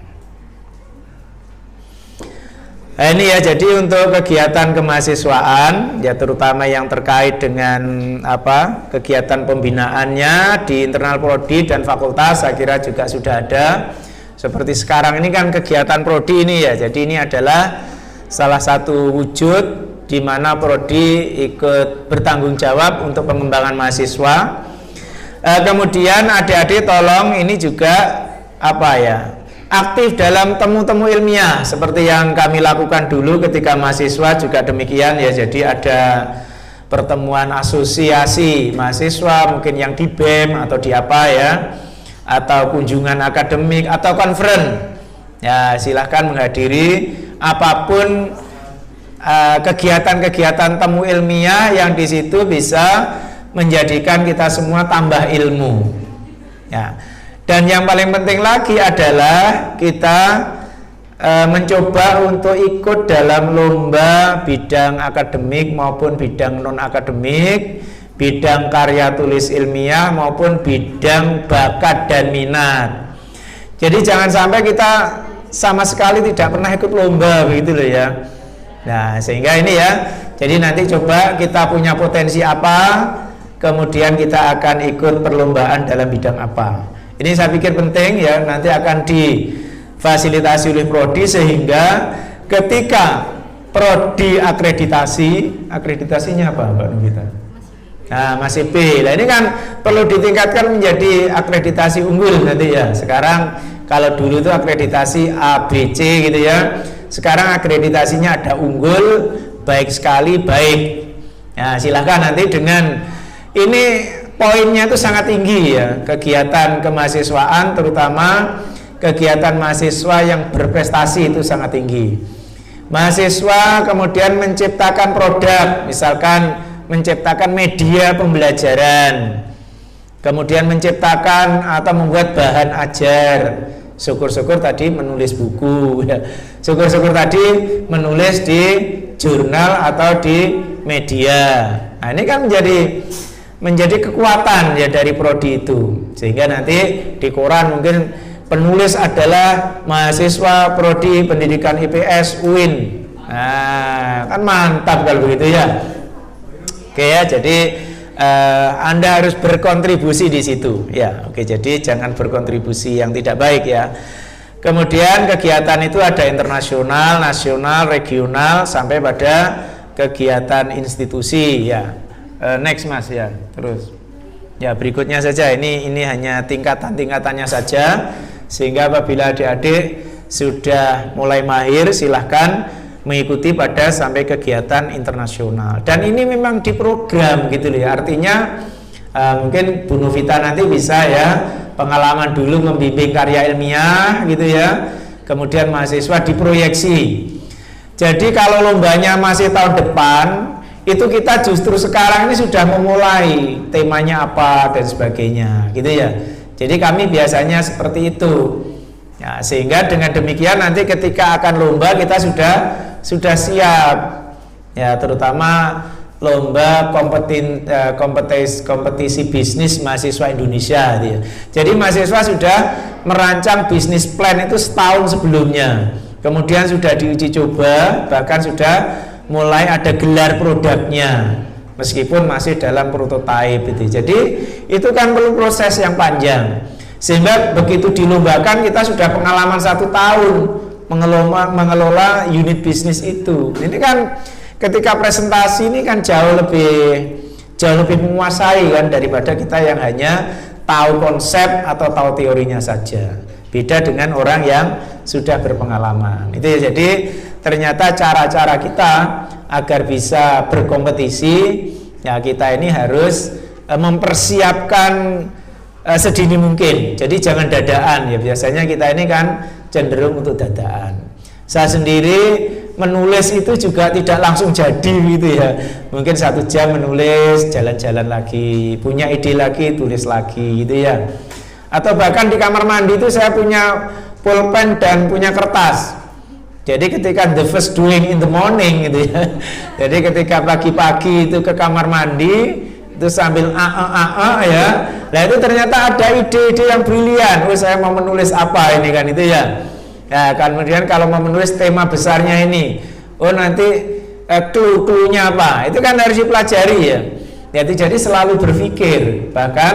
Nah, ini ya, jadi untuk kegiatan kemahasiswaan ya, terutama yang terkait dengan apa kegiatan pembinaannya di internal prodi dan fakultas, saya kira juga sudah ada. Seperti sekarang ini kan kegiatan prodi ini ya, jadi ini adalah salah satu wujud di mana prodi ikut bertanggung jawab untuk pengembangan mahasiswa. Kemudian adik-adik tolong ini juga apa ya, aktif dalam temu-temu ilmiah seperti yang kami lakukan dulu ketika mahasiswa juga demikian ya. Jadi ada pertemuan asosiasi mahasiswa mungkin yang di BEM atau di apa ya, atau kunjungan akademik atau conference ya, silahkan menghadiri apapun kegiatan-kegiatan temu ilmiah yang di situ bisa menjadikan kita semua tambah ilmu ya. Dan yang paling penting lagi adalah kita mencoba untuk ikut dalam lomba bidang akademik maupun bidang non akademik, bidang karya tulis ilmiah maupun bidang bakat dan minat. Jadi jangan sampai kita sama sekali tidak pernah ikut lomba begitu loh ya. Nah sehingga ini ya, Jadi nanti coba kita punya potensi apa, kemudian kita akan ikut perlombaan dalam bidang apa. Ini saya pikir penting ya, nanti akan difasilitasi oleh prodi sehingga ketika prodi akreditasinya apa Mbak Novita? Nah, masih B. Nah, ini kan perlu ditingkatkan menjadi akreditasi unggul nanti ya. Sekarang kalau dulu itu akreditasi A, B, C gitu ya. Sekarang akreditasinya ada unggul, baik sekali, baik. Nah, silahkan nanti dengan ini poinnya itu sangat tinggi ya. Kegiatan kemahasiswaan terutama kegiatan mahasiswa yang berprestasi itu sangat tinggi. Mahasiswa kemudian menciptakan produk, misalkan menciptakan media pembelajaran, kemudian menciptakan atau membuat bahan ajar. Syukur-syukur tadi menulis buku ya. Syukur-syukur tadi menulis di jurnal atau di media. Nah, ini kan menjadi kekuatan ya dari prodi itu, sehingga nanti di koran mungkin penulis adalah mahasiswa prodi pendidikan IPS UIN. Nah, kan mantap kalau begitu ya. Oke ya, jadi Anda harus berkontribusi di situ ya. Oke, jadi jangan berkontribusi yang tidak baik ya. Kemudian kegiatan itu ada internasional, nasional, regional sampai pada kegiatan institusi ya. Next Mas ya. Terus ya berikutnya saja, ini hanya tingkatan-tingkatannya saja, sehingga apabila adik-adik sudah mulai mahir silahkan mengikuti pada sampai kegiatan internasional. Dan ini memang diprogram gitu loh ya. Artinya mungkin Bu Novita nanti bisa ya pengalaman dulu membimbing karya ilmiah gitu ya. Kemudian mahasiswa diproyeksi. Jadi kalau lombanya masih tahun depan, itu kita justru sekarang ini sudah memulai temanya apa dan sebagainya gitu ya. Jadi kami biasanya seperti itu ya, sehingga dengan demikian nanti ketika akan lomba kita sudah siap ya, terutama lomba kompetisi bisnis mahasiswa Indonesia gitu ya. Jadi mahasiswa sudah merancang bisnis plan itu setahun sebelumnya, kemudian sudah diuji coba, bahkan sudah mulai ada gelar produknya meskipun masih dalam prototipe itu. Jadi itu kan perlu proses yang panjang, sehingga begitu dilombakan kita sudah pengalaman 1 tahun mengelola unit bisnis itu. Ini kan ketika presentasi ini kan jauh lebih menguasai kan daripada kita yang hanya tahu konsep atau tahu teorinya saja. Beda dengan orang yang sudah berpengalaman. Itu ya, jadi ternyata cara-cara kita agar bisa berkompetisi ya, kita ini harus mempersiapkan sedini mungkin. Jadi jangan dadaan ya, biasanya kita ini kan cenderung untuk dadaan. Saya sendiri menulis itu juga tidak langsung jadi gitu ya. Mungkin 1 jam menulis, jalan-jalan lagi, punya ide lagi, tulis lagi gitu ya. Atau bahkan di kamar mandi itu saya punya pulpen dan punya kertas. Jadi ketika the first doing in the morning gitu ya. Jadi ketika pagi-pagi itu ke kamar mandi itu sambil ya. Nah itu ternyata ada ide-ide yang brilian. Oh saya mau menulis apa ini kan itu ya. Nah kemudian kalau mau menulis tema besarnya ini, oh nanti clue-nya apa? Itu kan harus dipelajari ya. Jadi selalu berpikir. Bahkan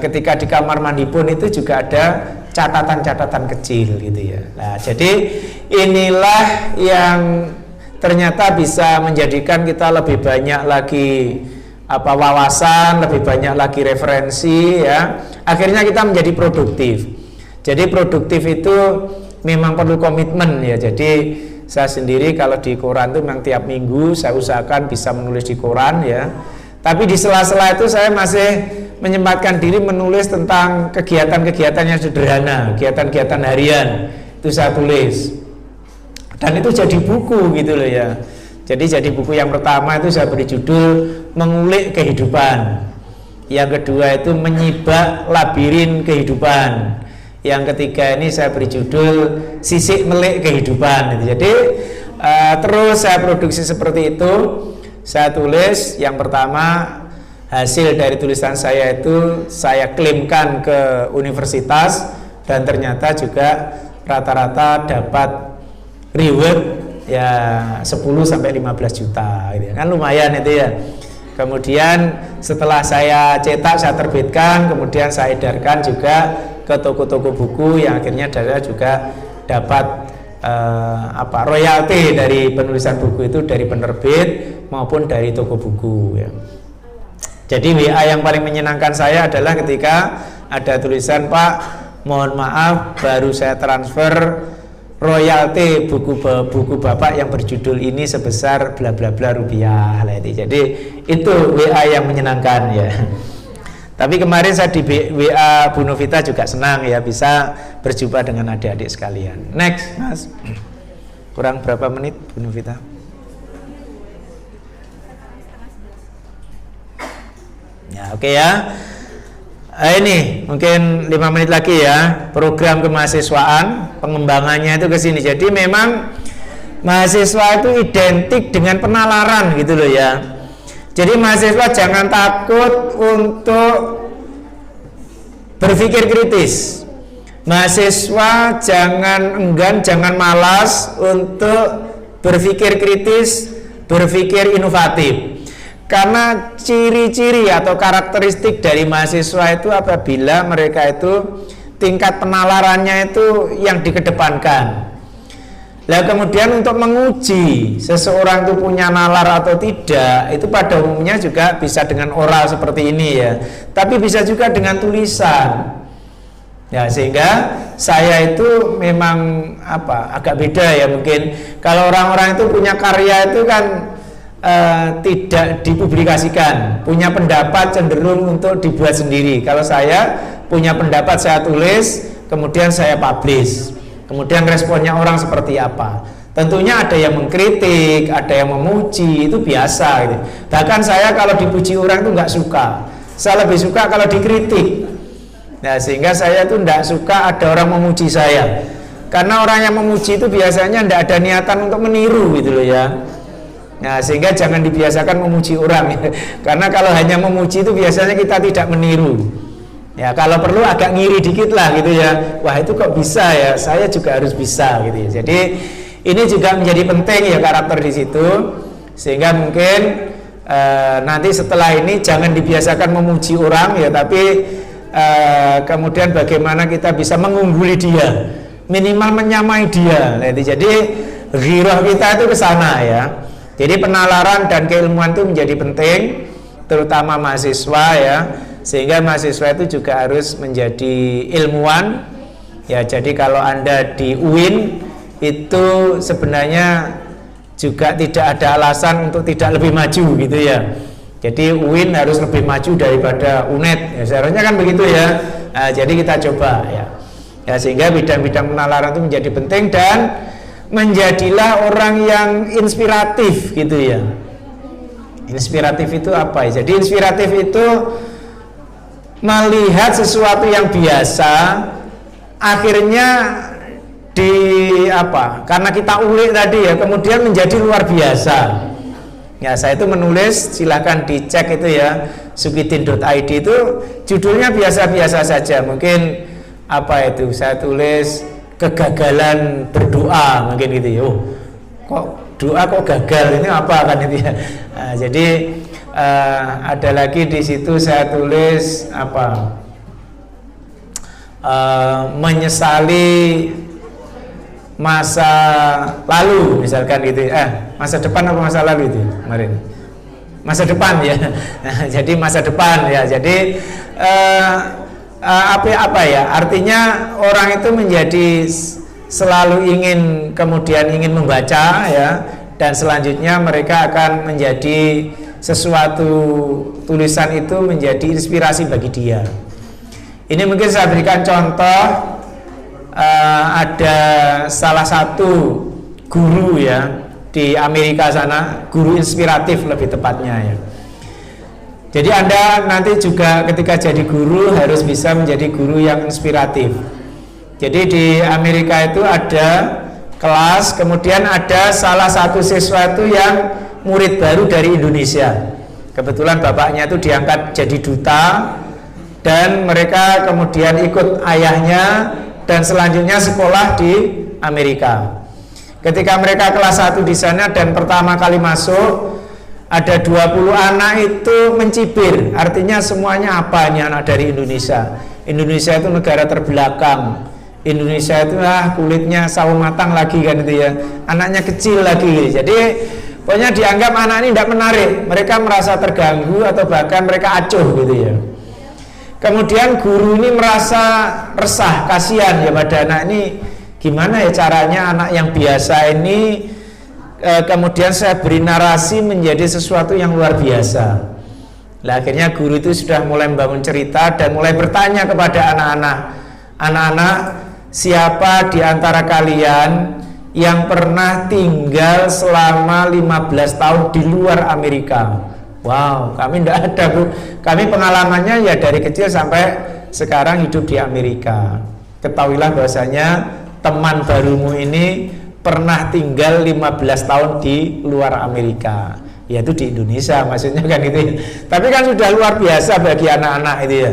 ketika di kamar mandi pun itu juga ada catatan-catatan kecil gitu ya. Nah jadi inilah yang ternyata bisa menjadikan kita lebih banyak lagi wawasan, lebih banyak lagi referensi ya. Akhirnya kita menjadi produktif. Jadi produktif itu memang perlu komitmen ya. Jadi saya sendiri kalau di koran itu memang tiap minggu saya usahakan bisa menulis di koran ya. Tapi di sela-sela itu saya masih menyempatkan diri menulis tentang kegiatan-kegiatan yang sederhana, kegiatan-kegiatan harian itu saya tulis. Dan itu jadi buku gitu loh ya. Jadi buku yang pertama itu saya beri judul Mengulik Kehidupan. Yang kedua itu Menyibak Labirin Kehidupan. Yang ketiga ini saya beri judul Sisik Melik Kehidupan. Jadi terus saya produksi seperti itu. Saya tulis yang pertama, hasil dari tulisan saya itu saya klaimkan ke universitas dan ternyata juga rata-rata dapat reward ya 10 sampai 15 juta gitu ya. Kan lumayan itu ya. Kemudian setelah saya cetak, saya terbitkan, kemudian saya edarkan juga ke toko-toko buku yang akhirnya saya juga dapat royalti dari penulisan buku itu dari penerbit maupun dari toko buku ya. Jadi WA yang paling menyenangkan saya adalah ketika ada tulisan, Pak, mohon maaf baru saya transfer royalti buku Bapak yang berjudul ini sebesar bla bla bla rupiah. Jadi itu WA yang menyenangkan ya. Tapi kemarin saya di WA Bu Novita juga senang ya bisa berjumpa dengan adik-adik sekalian. Next, Mas. Kurang berapa menit Bu Novita? Ya, oke ya. Ini mungkin 5 menit lagi ya. Program kemahasiswaan, pengembangannya itu ke sini. Jadi memang mahasiswa itu identik dengan penalaran gitu loh ya. Jadi mahasiswa jangan takut untuk berpikir kritis. Mahasiswa jangan enggan, jangan malas untuk berpikir kritis, berpikir inovatif. Karena ciri-ciri atau karakteristik dari mahasiswa itu apabila mereka itu tingkat penalarannya itu yang dikedepankan. Nah kemudian untuk menguji seseorang itu punya nalar atau tidak, itu pada umumnya juga bisa dengan oral seperti ini ya. Tapi bisa juga dengan tulisan. Ya sehingga saya itu memang agak beda ya mungkin. Kalau orang-orang itu punya karya itu kan tidak dipublikasikan, punya pendapat cenderung untuk dibuat sendiri. Kalau saya punya pendapat saya tulis, kemudian saya publish, kemudian responnya orang seperti apa. Tentunya ada yang mengkritik, ada yang memuji, itu biasa gitu. Bahkan saya kalau dipuji orang itu nggak suka, saya lebih suka kalau dikritik. Nah sehingga saya itu nggak suka ada orang memuji saya, karena orang yang memuji itu biasanya nggak ada niatan untuk meniru gitu loh ya. Nah sehingga jangan dibiasakan memuji orang ya. Karena kalau hanya memuji itu biasanya kita tidak meniru ya, kalau perlu agak ngiri dikit lah gitu ya, wah itu kok bisa ya, saya juga harus bisa gitu ya. Jadi ini juga menjadi penting ya karakter di situ, sehingga mungkin nanti setelah ini jangan dibiasakan memuji orang ya, tapi kemudian bagaimana kita bisa mengungguli dia, minimal menyamai dia. Jadi ghirah kita itu ke sana ya. Jadi penalaran dan keilmuan itu menjadi penting, terutama mahasiswa ya, sehingga mahasiswa itu juga harus menjadi ilmuwan ya. Jadi kalau Anda di UIN itu sebenarnya juga tidak ada alasan untuk tidak lebih maju gitu ya. Jadi UIN harus lebih maju daripada UNED ya, seharusnya kan begitu ya. Nah, jadi kita coba ya, sehingga bidang-bidang penalaran itu menjadi penting dan menjadilah orang yang inspiratif gitu ya. Inspiratif itu apa ya? Jadi inspiratif itu melihat sesuatu yang biasa akhirnya karena kita ulik tadi ya, kemudian menjadi luar biasa. Ya, saya itu menulis, silahkan dicek itu ya, sukidin.id itu judulnya biasa-biasa saja. Mungkin saya tulis kegagalan berdoa mungkin gitu ya. Oh, kok doa kok gagal, ini apa kan itu ya. Nah, jadi ada lagi di situ saya tulis menyesali masa lalu misalkan gitu masa depan apa masa lalu itu kemarin, masa depan ya. Jadi masa depan ya, jadi artinya orang itu menjadi selalu ingin membaca ya, dan selanjutnya mereka akan menjadi sesuatu tulisan itu menjadi inspirasi bagi dia. Ini mungkin saya berikan contoh. Ada salah satu guru ya di Amerika sana, guru inspiratif lebih tepatnya ya. Jadi Anda nanti juga ketika jadi guru harus bisa menjadi guru yang inspiratif. Jadi di Amerika itu ada kelas, kemudian ada salah satu siswa itu yang murid baru dari Indonesia. Kebetulan bapaknya itu diangkat jadi duta, dan mereka kemudian ikut ayahnya dan selanjutnya sekolah di Amerika. Ketika mereka kelas 1 di sana dan pertama kali masuk, ada 20 anak itu mencibir. Artinya semuanya apa ini anak dari Indonesia? Indonesia itu negara terbelakang. Indonesia itu kulitnya sawo matang lagi kan itu ya. Anaknya kecil lagi. Jadi pokoknya dianggap anak ini tidak menarik. Mereka merasa terganggu atau bahkan mereka acuh gitu ya. Kemudian guru ini merasa resah, kasihan ya pada anak ini. Gimana ya caranya anak yang biasa ini kemudian saya beri narasi menjadi sesuatu yang luar biasa. Nah, akhirnya guru itu sudah mulai membangun cerita dan mulai bertanya kepada anak-anak, siapa di antara kalian yang pernah tinggal selama 15 tahun di luar Amerika? Wow, kami tidak ada, Bu. Kami pengalamannya ya dari kecil sampai sekarang hidup di Amerika. Ketahuilah bahwasanya teman barumu ini pernah tinggal 15 tahun di luar Amerika, yaitu di Indonesia maksudnya kan itu. Tapi kan sudah luar biasa bagi anak-anak itu ya.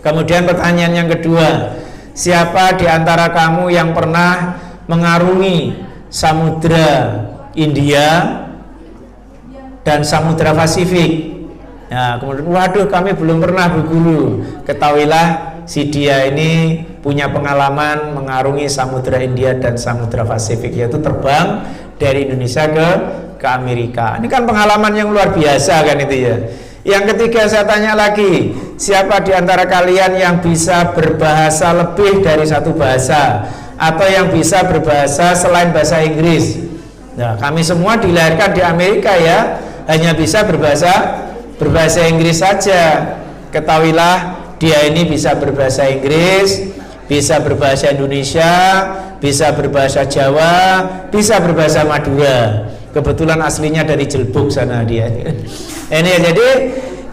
Kemudian pertanyaan yang kedua, siapa di antara kamu yang pernah mengarungi Samudra India dan Samudra Pasifik? Nah, kemudian waduh kami belum pernah, Bu Guru. Ketahuilah si dia ini punya pengalaman mengarungi Samudra India dan Samudra Pasifik, yaitu terbang dari Indonesia ke Amerika. Ini kan pengalaman yang luar biasa kan itu ya. Yang ketiga saya tanya lagi, siapa di antara kalian yang bisa berbahasa lebih dari satu bahasa atau yang bisa berbahasa selain bahasa Inggris? Nah, kami semua dilahirkan di Amerika ya, hanya bisa berbahasa Inggris saja. Ketahuilah dia ini bisa berbahasa Inggris, bisa berbahasa Indonesia, bisa berbahasa Jawa, bisa berbahasa Madura. Kebetulan aslinya dari Jelbuk sana dia. Ini jadi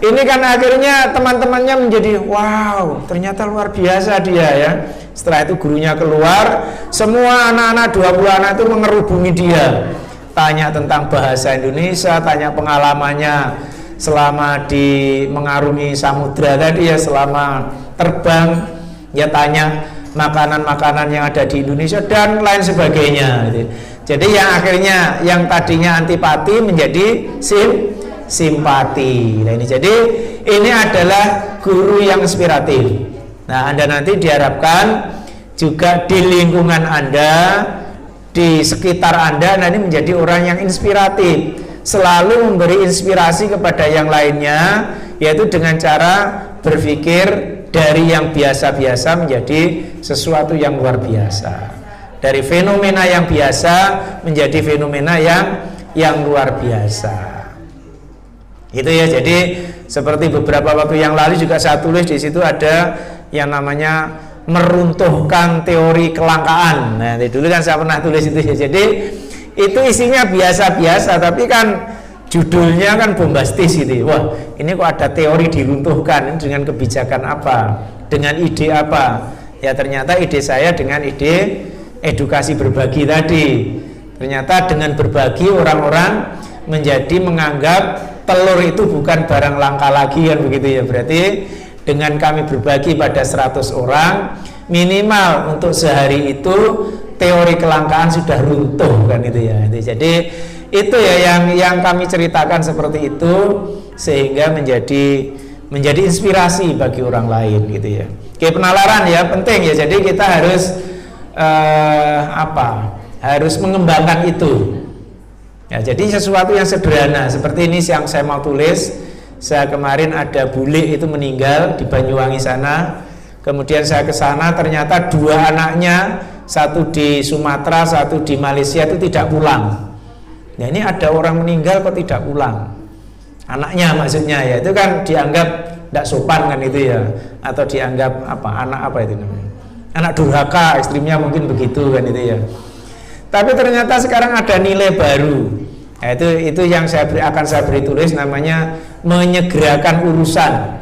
ini kan akhirnya teman-temannya menjadi wow, ternyata luar biasa dia ya. Setelah itu gurunya keluar, semua anak-anak 20 anak itu mengerubungi dia. Tanya tentang bahasa Indonesia, tanya pengalamannya selama di mengarungi samudra tadi ya, selama terbang, ya tanya makanan-makanan yang ada di Indonesia dan lain sebagainya. Jadi yang akhirnya yang tadinya antipati menjadi simpati. Nah ini jadi ini adalah guru yang inspiratif. Nah Anda nanti diharapkan juga di lingkungan Anda, di sekitar Anda, nah ini menjadi orang yang inspiratif, selalu memberi inspirasi kepada yang lainnya, yaitu dengan cara berpikir dari yang biasa-biasa menjadi sesuatu yang luar biasa, dari fenomena yang biasa menjadi fenomena yang luar biasa. Itu ya. Jadi seperti beberapa waktu yang lalu juga saya tulis di situ ada yang namanya meruntuhkan teori kelangkaan. Nah, dulu kan saya pernah tulis itu ya. Jadi itu isinya biasa-biasa, tapi kan judulnya kan bombastis gitu. Wah, ini kok ada teori diruntuhkan, dengan kebijakan apa, dengan ide apa? Ya ternyata ide saya dengan ide edukasi berbagi tadi. Ternyata dengan berbagi orang-orang menjadi menganggap telur itu bukan barang langka lagi kan begitu ya. Berarti dengan kami berbagi pada 100 orang, minimal untuk sehari itu teori kelangkaan sudah runtuh kan itu ya. Jadi itu ya yang kami ceritakan seperti itu, sehingga menjadi inspirasi bagi orang lain gitu ya. Oke, penalaran ya penting ya. Jadi kita harus harus mengembangkan itu. Ya, jadi sesuatu yang sederhana seperti ini yang saya mau tulis. Saya kemarin ada bule itu meninggal di Banyuwangi sana. Kemudian saya ke sana, ternyata 2 anaknya, satu di Sumatera, satu di Malaysia itu tidak pulang. Nah ini ada orang meninggal kok tidak pulang. Anaknya maksudnya ya, itu kan dianggap tidak sopan kan itu ya, atau dianggap anak itu namanya, anak durhaka, istrinya mungkin begitu kan itu ya. Tapi ternyata sekarang ada nilai baru. Nah, itu yang akan saya beri tulis, namanya menyegerakan urusan.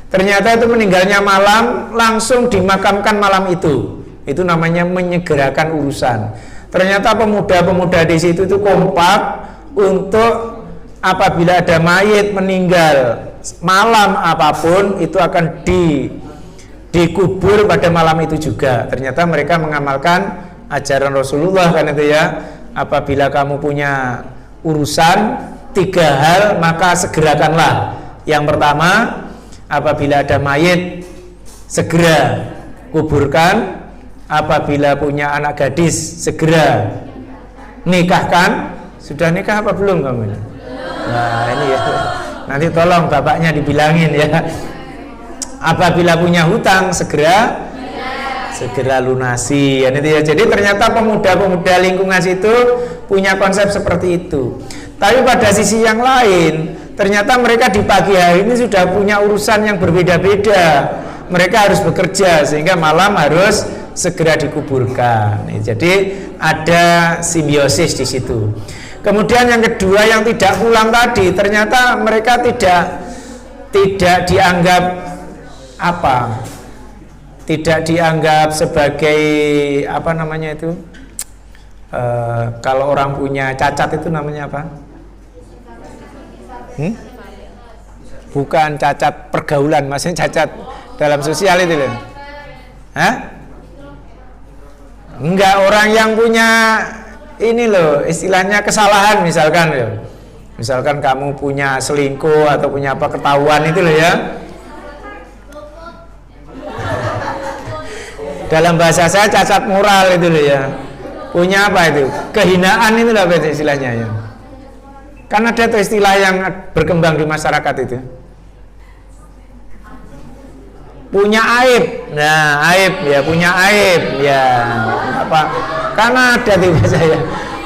Ternyata itu meninggalnya malam, langsung dimakamkan malam itu. Itu namanya menyegerakan urusan. Ternyata pemuda-pemuda di situ itu kompak untuk apabila ada mayit meninggal malam apapun itu akan dikubur pada malam itu juga. Ternyata mereka mengamalkan ajaran Rasulullah kan itu ya. Apabila kamu punya urusan 3 hal maka segerakanlah. Yang pertama, apabila ada mayit segera kuburkan. Apabila punya anak gadis segera nikahkan. Sudah nikah apa belum kamu? Nah ini ya, nanti tolong bapaknya dibilangin ya. Apabila punya hutang segera lunasi ya, itu ya. Jadi ternyata pemuda-pemuda lingkungan situ punya konsep seperti itu. Tapi pada sisi yang lain ternyata mereka di pagi hari ini sudah punya urusan yang berbeda-beda. Mereka harus bekerja sehingga malam harus segera dikuburkan. Jadi ada simbiosis di situ. Kemudian yang kedua yang tidak pulang tadi, ternyata mereka tidak dianggap apa? Tidak dianggap sebagai apa namanya itu? Kalau orang punya cacat itu namanya apa? Bukan cacat pergaulan, maksudnya cacat dalam sosial itu loh. Hah? Enggak, orang yang punya ini loh, istilahnya kesalahan misalkan loh. Misalkan kamu punya selingkuh atau punya apa ketahuan itu loh ya. Dalam bahasa saya cacat moral itu loh ya. Punya apa itu? Kehinaan itu loh istilahnya ya. Kan ada tuh istilah yang berkembang di masyarakat itu. Punya aib. Nah, aib ya, punya aib ya. Apa? Karena ada di bahasa saya.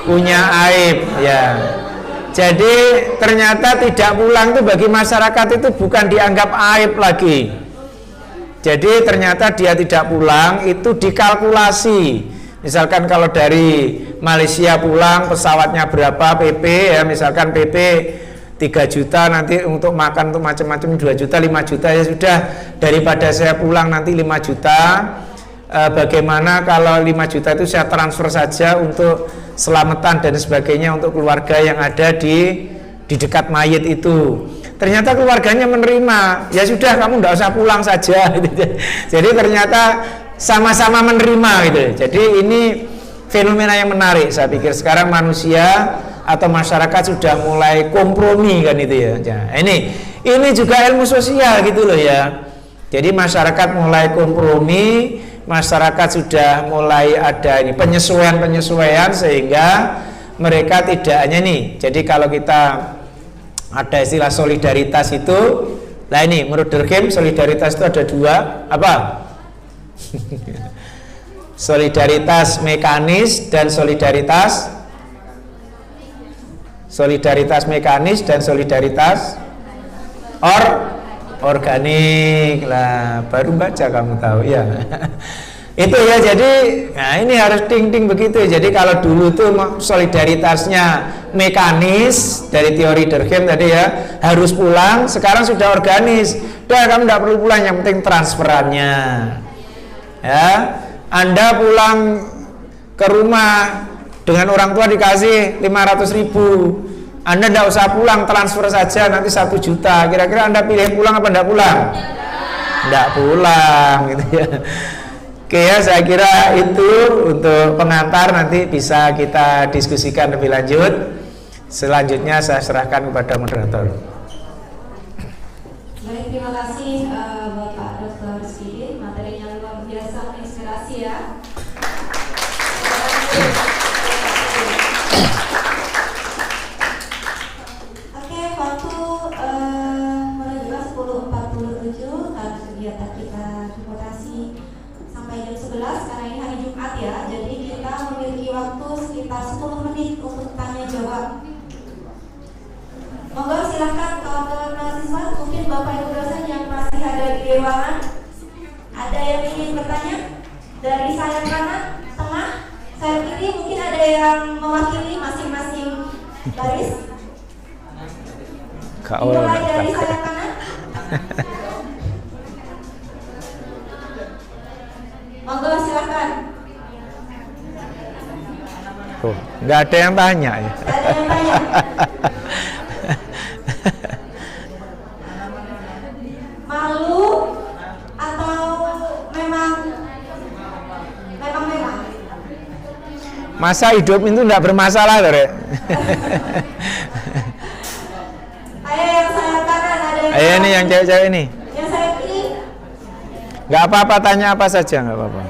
Punya aib ya. Jadi ternyata tidak pulang itu bagi masyarakat itu bukan dianggap aib lagi. Jadi ternyata dia tidak pulang itu dikalkulasi. Misalkan kalau dari Malaysia pulang pesawatnya berapa PP ya, misalkan PP 3 juta, nanti untuk makan untuk macam-macam 2 juta, 5 juta ya sudah, daripada saya pulang nanti 5 juta, bagaimana kalau 5 juta itu saya transfer saja untuk selamatan dan sebagainya untuk keluarga yang ada di dekat mayit itu. Ternyata keluarganya menerima, ya sudah kamu tidak usah pulang saja. Jadi ternyata sama-sama menerima gitu. Jadi ini fenomena yang menarik. Saya pikir sekarang manusia atau masyarakat sudah mulai kompromi kan itu ya. Ini juga ilmu sosial gitu loh ya. Jadi masyarakat mulai kompromi, masyarakat sudah mulai ada ini penyesuaian sehingga mereka tidak hanya nih. Jadi kalau kita ada istilah solidaritas itu, nah ini menurut Durkheim solidaritas itu ada 2 apa? Solidaritas mekanis dan solidaritas mekanis dan solidaritas organik lah. Baru baca kamu tahu ya. Itu ya, jadi nah ini harus ting-ting begitu. Jadi kalau dulu tuh solidaritasnya mekanis dari teori Durkheim tadi ya, harus pulang, sekarang sudah organis. Udah kamu tidak perlu pulang, yang penting transferannya. Ya, Anda pulang ke rumah dengan orang tua dikasih 500.000, Anda tidak usah pulang, transfer saja nanti 1 juta. Kira-kira Anda pilih pulang apa tidak pulang? Tidak pulang gitu ya. Oke ya, saya kira itu untuk pengantar, nanti bisa kita diskusikan lebih lanjut. Selanjutnya saya serahkan kepada moderator. Baik, terima kasih Bapak Dr. Sidin, materinya luar biasa menginspirasi ya. Oke, waktu menunjukkan 10.47 karena kegiatan kita transportasi sampai jam 11 karena ini hari Jumat ya. Jadi kita memiliki waktu sekitar 10 menit untuk tanya jawab. Monggo silahkan kawan-kawan mahasiswa, mungkin Bapak Ibu dosen yang masih ada di ruangan, ada yang ingin bertanya dari sayap kanan, tengah, sayap kiri, mungkin ada yang mewakili masing-masing baris. Dimulai dari sayap kanan. Monggo silahkan. Oh, nggak ada yang tanya ya. Nggak ada yang tanya. Malu atau memang? Masa hidup itu enggak bermasalah, Rek? Ayo yang saya kanan ada yang Ayo nih yang cewek-cewek ini. Yang saya kiri. Enggak apa-apa, tanya apa saja, enggak apa-apa.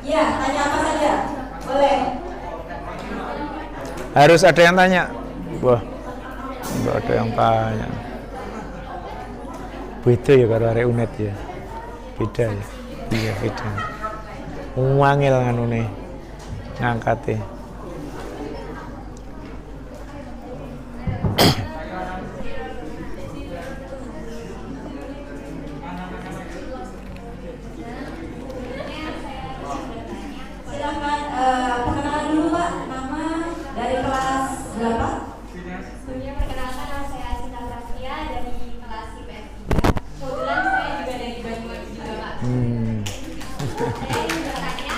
Ya, tanya apa saja. Boleh. Harus ada yang tanya. Wah, enggak ada yang tanya. Beda ya karo arek UNED ya. Beda ya. Iya, beda. Wangil nganune. Ngangkate. Silakan perkenalan dulu Pak, nama dari kelas berapa? Sebelumnya perkenalkan nama saya Sinta Prastia dari kelas IPS 3. Kebetulan saya juga dari Banyuwangi juga Pak. Saya ingin bertanya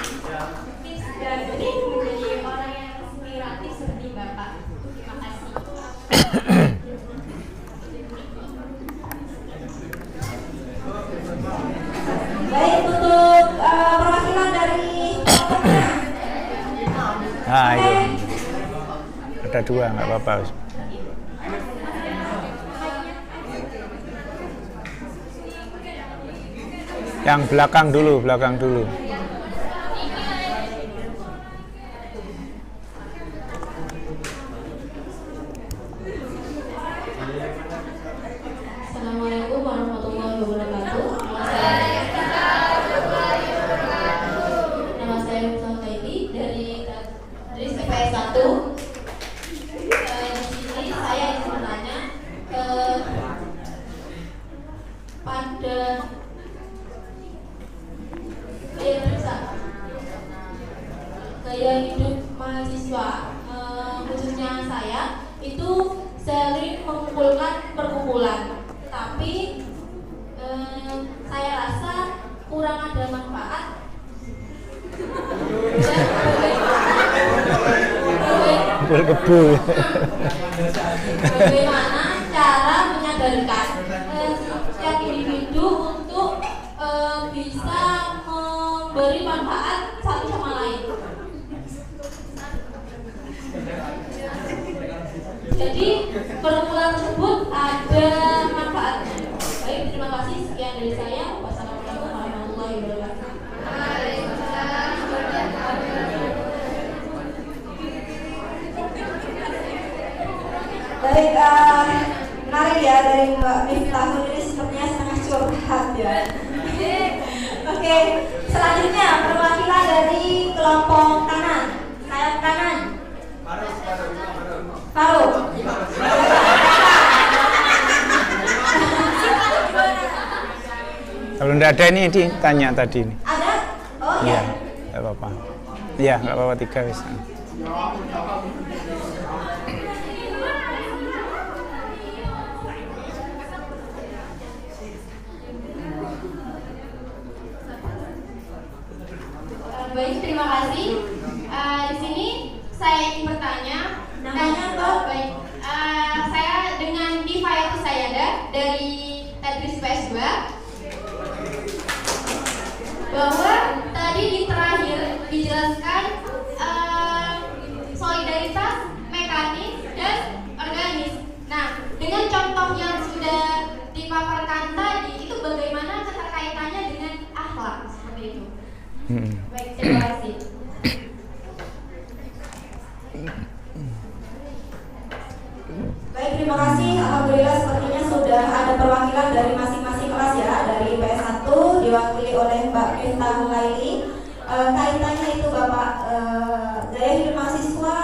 tips dan trik menjadi orang yang inspiratif seperti Bapak. Terima kasih. Baik, untuk perwakilan dari kelompoknya. Nah, itu. Ada dua, enggak apa-apa. Yang belakang dulu, belakang dulu. Assalamualaikum warahmatullahi wabarakatuh. Nama saya Musa Kaiti dari IPS 1. Di sini saya ingin bertanya pada gaya hidup mahasiswa, khususnya saya itu sering mengumpulkan perkumpulan, tapi saya rasa kurang ada manfaat dan bagaimana cara menyadarkan setiap individu untuk bisa memberi manfaat satu sama lain. Jadi perkumpulan tersebut ada manfaatnya. Baik, terima kasih. Sekian dari saya. Wassalamualaikum warahmatullahi wabarakatuh. Baik, menarik ya dari Mbak Miftahul ini sepertinya sangat curhat ya. Oke, selanjutnya perwakilan dari kelompok kanan. Sayap kanan. Faruq. Kalau enggak ada ini ditanya tadi ini. Ada? Oh Iya, ya. enggak apa-apa. Iya, enggak apa-apa, 3 wis. Baik, terima kasih. Di sini saya ingin bertanya. Namanya Mbak? Baik, saya dengan Diva Sayada dari Tadris PS 2. Bahwa tadi di terakhir dijelaskan solidaritas mekanis dan organis. Nah, dengan contoh yang sudah dipaparkan tadi, itu bagaimana keterkaitannya dengan akhlak seperti itu? Baik, terima kasih. Baik, terima kasih. Alhamdulillah sepertinya sudah ada perwakilan dari masing-masing kelas ya. Dari IPS 1 diwakili oleh Mbak Miftahul Laili. Kaitannya itu Bapak, gaya hidup mahasiswa,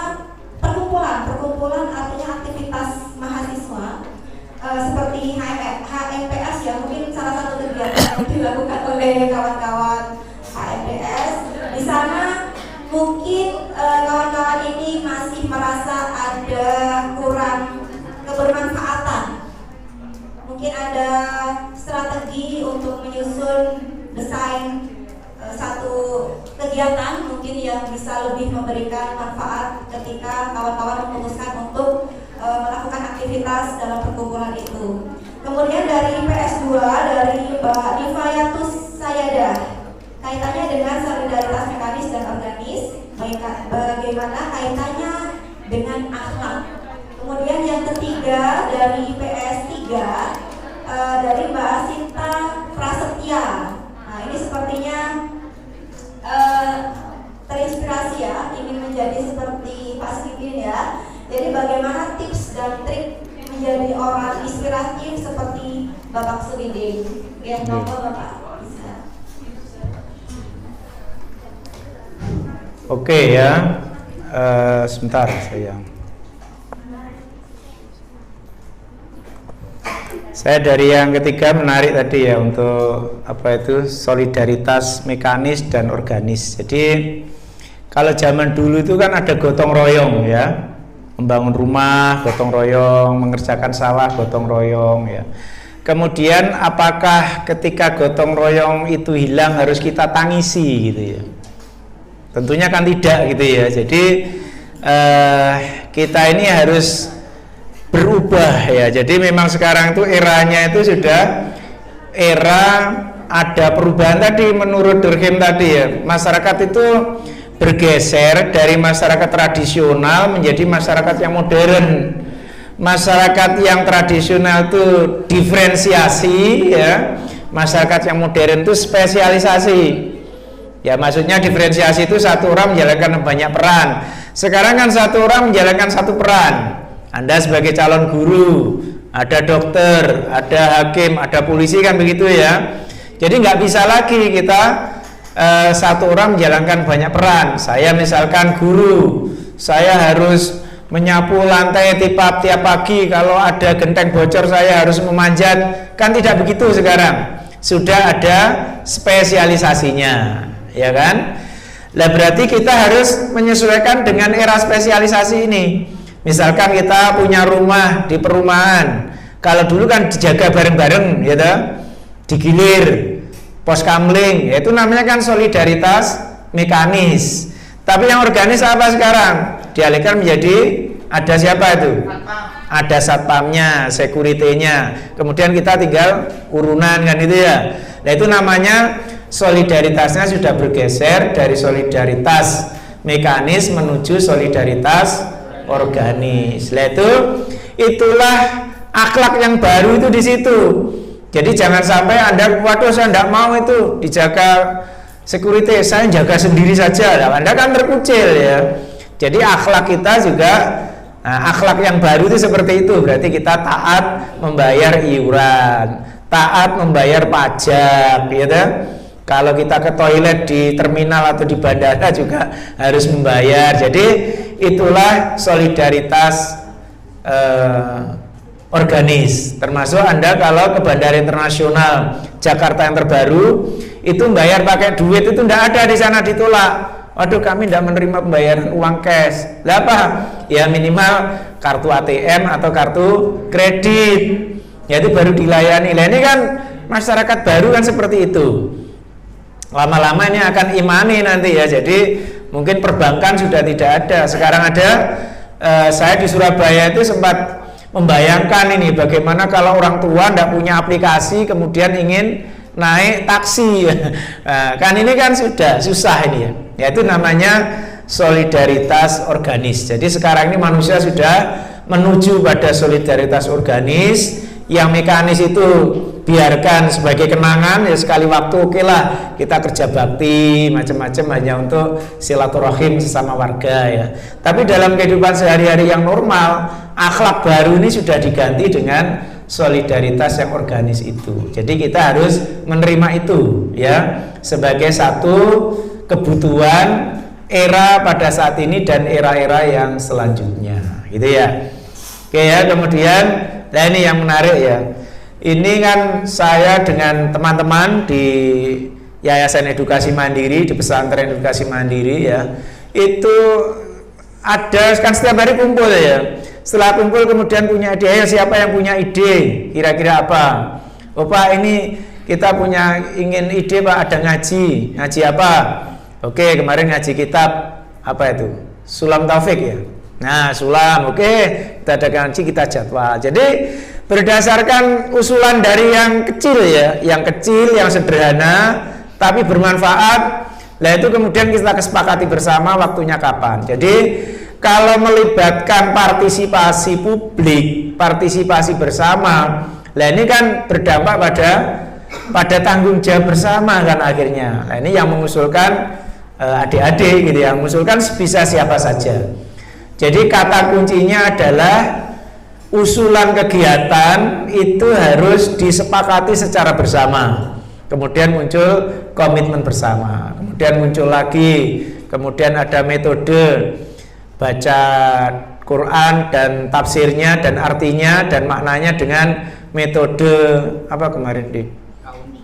perkumpulan artinya aktivitas mahasiswa seperti HMPS ya, mungkin salah satu kegiatan yang dilakukan oleh kawan-kawan HMPS. Di sana mungkin kawan-kawan ini masih merasa ada kurang kebermanfaatan. Mungkin ada strategi untuk menyusun desain satu kegiatan mungkin yang bisa lebih memberikan manfaat ketika kawan-kawan memutuskan untuk melakukan aktivitas dalam perkumpulan itu. Kemudian dari IPS 2 dari Mbak Diva Sayada, kaitannya dengan solidaritas mekanis dan organis, bagaimana bagaimana kaitannya dengan akhlak. Kemudian yang ketiga dari IPS 3 dari Mbak Asinta Prasetya. Nah ini sepertinya terinspirasi ya, ingin menjadi seperti Pak Sipin ya. Jadi bagaimana tips dan trik menjadi orang inspiratif seperti Bapak Sumidin? Ya, nomor Bapak bisa. Oke ya, sebentar sayang. Saya dari yang ketiga menarik tadi ya untuk apa itu solidaritas mekanis dan organis. Jadi kalau zaman dulu itu kan ada gotong royong ya, membangun rumah gotong royong, mengerjakan sawah gotong royong ya. Kemudian apakah ketika gotong royong itu hilang harus kita tangisi gitu ya? Tentunya kan tidak gitu ya. Jadi kita ini harus berubah ya. Jadi memang sekarang itu eranya itu sudah era ada perubahan tadi menurut Durkheim tadi ya. Masyarakat itu bergeser dari masyarakat tradisional menjadi masyarakat yang modern. Masyarakat yang tradisional itu diferensiasi ya. Masyarakat yang modern itu spesialisasi. Ya maksudnya diferensiasi itu satu orang menjalankan banyak peran. Sekarang kan satu orang menjalankan satu peran. Anda sebagai calon guru, ada dokter, ada hakim, ada polisi kan begitu ya. Jadi nggak bisa lagi kita satu orang menjalankan banyak peran. Saya misalkan guru, saya harus menyapu lantai tiap pagi. Kalau ada genteng bocor saya harus memanjat. Kan tidak begitu sekarang. Sudah ada spesialisasinya, ya kan? Lah berarti kita harus menyesuaikan dengan era spesialisasi ini. Misalkan kita punya rumah di perumahan, kalau dulu kan dijaga bareng-bareng, ya toh, digilir, pos kamling, ya itu namanya kan solidaritas mekanis. Tapi yang organis apa sekarang? Dialihkan menjadi ada siapa itu? Ada satpamnya, security-nya. Kemudian kita tinggal urunan kan itu ya. Nah itu namanya solidaritasnya sudah bergeser dari solidaritas mekanis menuju solidaritas organis. Lah itulah akhlak yang baru itu di situ. Jadi jangan sampai Anda waduh saya tidak mau itu dijaga security, saya jaga sendiri saja. Nah, Anda kan terkucil ya. Jadi akhlak kita juga akhlak yang baru itu seperti itu. Berarti kita taat membayar iuran, taat membayar pajak, gitu. Kalau kita ke toilet di terminal atau di bandara juga harus membayar. Jadi itulah solidaritas organis. Termasuk Anda kalau ke bandara internasional Jakarta yang terbaru itu membayar pakai duit itu tidak ada di sana, ditolak. Waduh kami tidak menerima pembayaran uang cash. Lah apa? Ya minimal kartu ATM atau kartu kredit. Ya itu baru dilayani. Lah ini kan masyarakat baru kan seperti itu. Lama-lama ini akan imani nanti ya. Jadi mungkin perbankan sudah tidak ada. Sekarang ada. Saya di Surabaya itu sempat membayangkan ini bagaimana kalau orang tua tidak punya aplikasi kemudian ingin naik taksi. Kan ini kan sudah susah ini ya. Yaitu namanya solidaritas organis. Jadi sekarang ini manusia sudah menuju pada solidaritas organis. Yang mekanis itu biarkan sebagai kenangan ya, sekali waktu oke lah kita kerja bakti macam-macam hanya untuk silaturahim sesama warga ya. Tapi dalam kehidupan sehari-hari yang normal, akhlak baru ini sudah diganti dengan solidaritas yang organis itu. Jadi kita harus menerima itu ya sebagai satu kebutuhan era pada saat ini dan era-era yang selanjutnya gitu ya. Oke ya, kemudian nah ini yang menarik ya. Ini kan saya dengan teman-teman di Yayasan Edukasi Mandiri, di Pesantren Edukasi Mandiri ya. Itu ada kan setiap hari kumpul ya. Setelah kumpul kemudian punya ide, ya siapa yang punya ide? Kira-kira apa? Oh Pak, ini kita punya ingin ide Pak, ada ngaji. Ngaji apa? Oke, kemarin ngaji kitab apa itu? Sulam Taufik ya. Nah, sulam, oke, kita ada ngaji, kita jadwal. Jadi berdasarkan usulan dari yang kecil ya, yang kecil, yang sederhana, tapi bermanfaat. Nah itu kemudian kita kesepakati bersama waktunya kapan. Jadi kalau melibatkan partisipasi publik, partisipasi bersama, nah ini kan berdampak pada tanggung jawab bersama kan akhirnya. Nah ini yang mengusulkan adik-adik gitu, yang mengusulkan bisa siapa saja. Jadi kata kuncinya adalah usulan kegiatan itu harus disepakati secara bersama. Kemudian muncul komitmen bersama. Kemudian muncul lagi, kemudian ada metode baca Quran dan tafsirnya dan artinya dan maknanya dengan metode apa kemarin di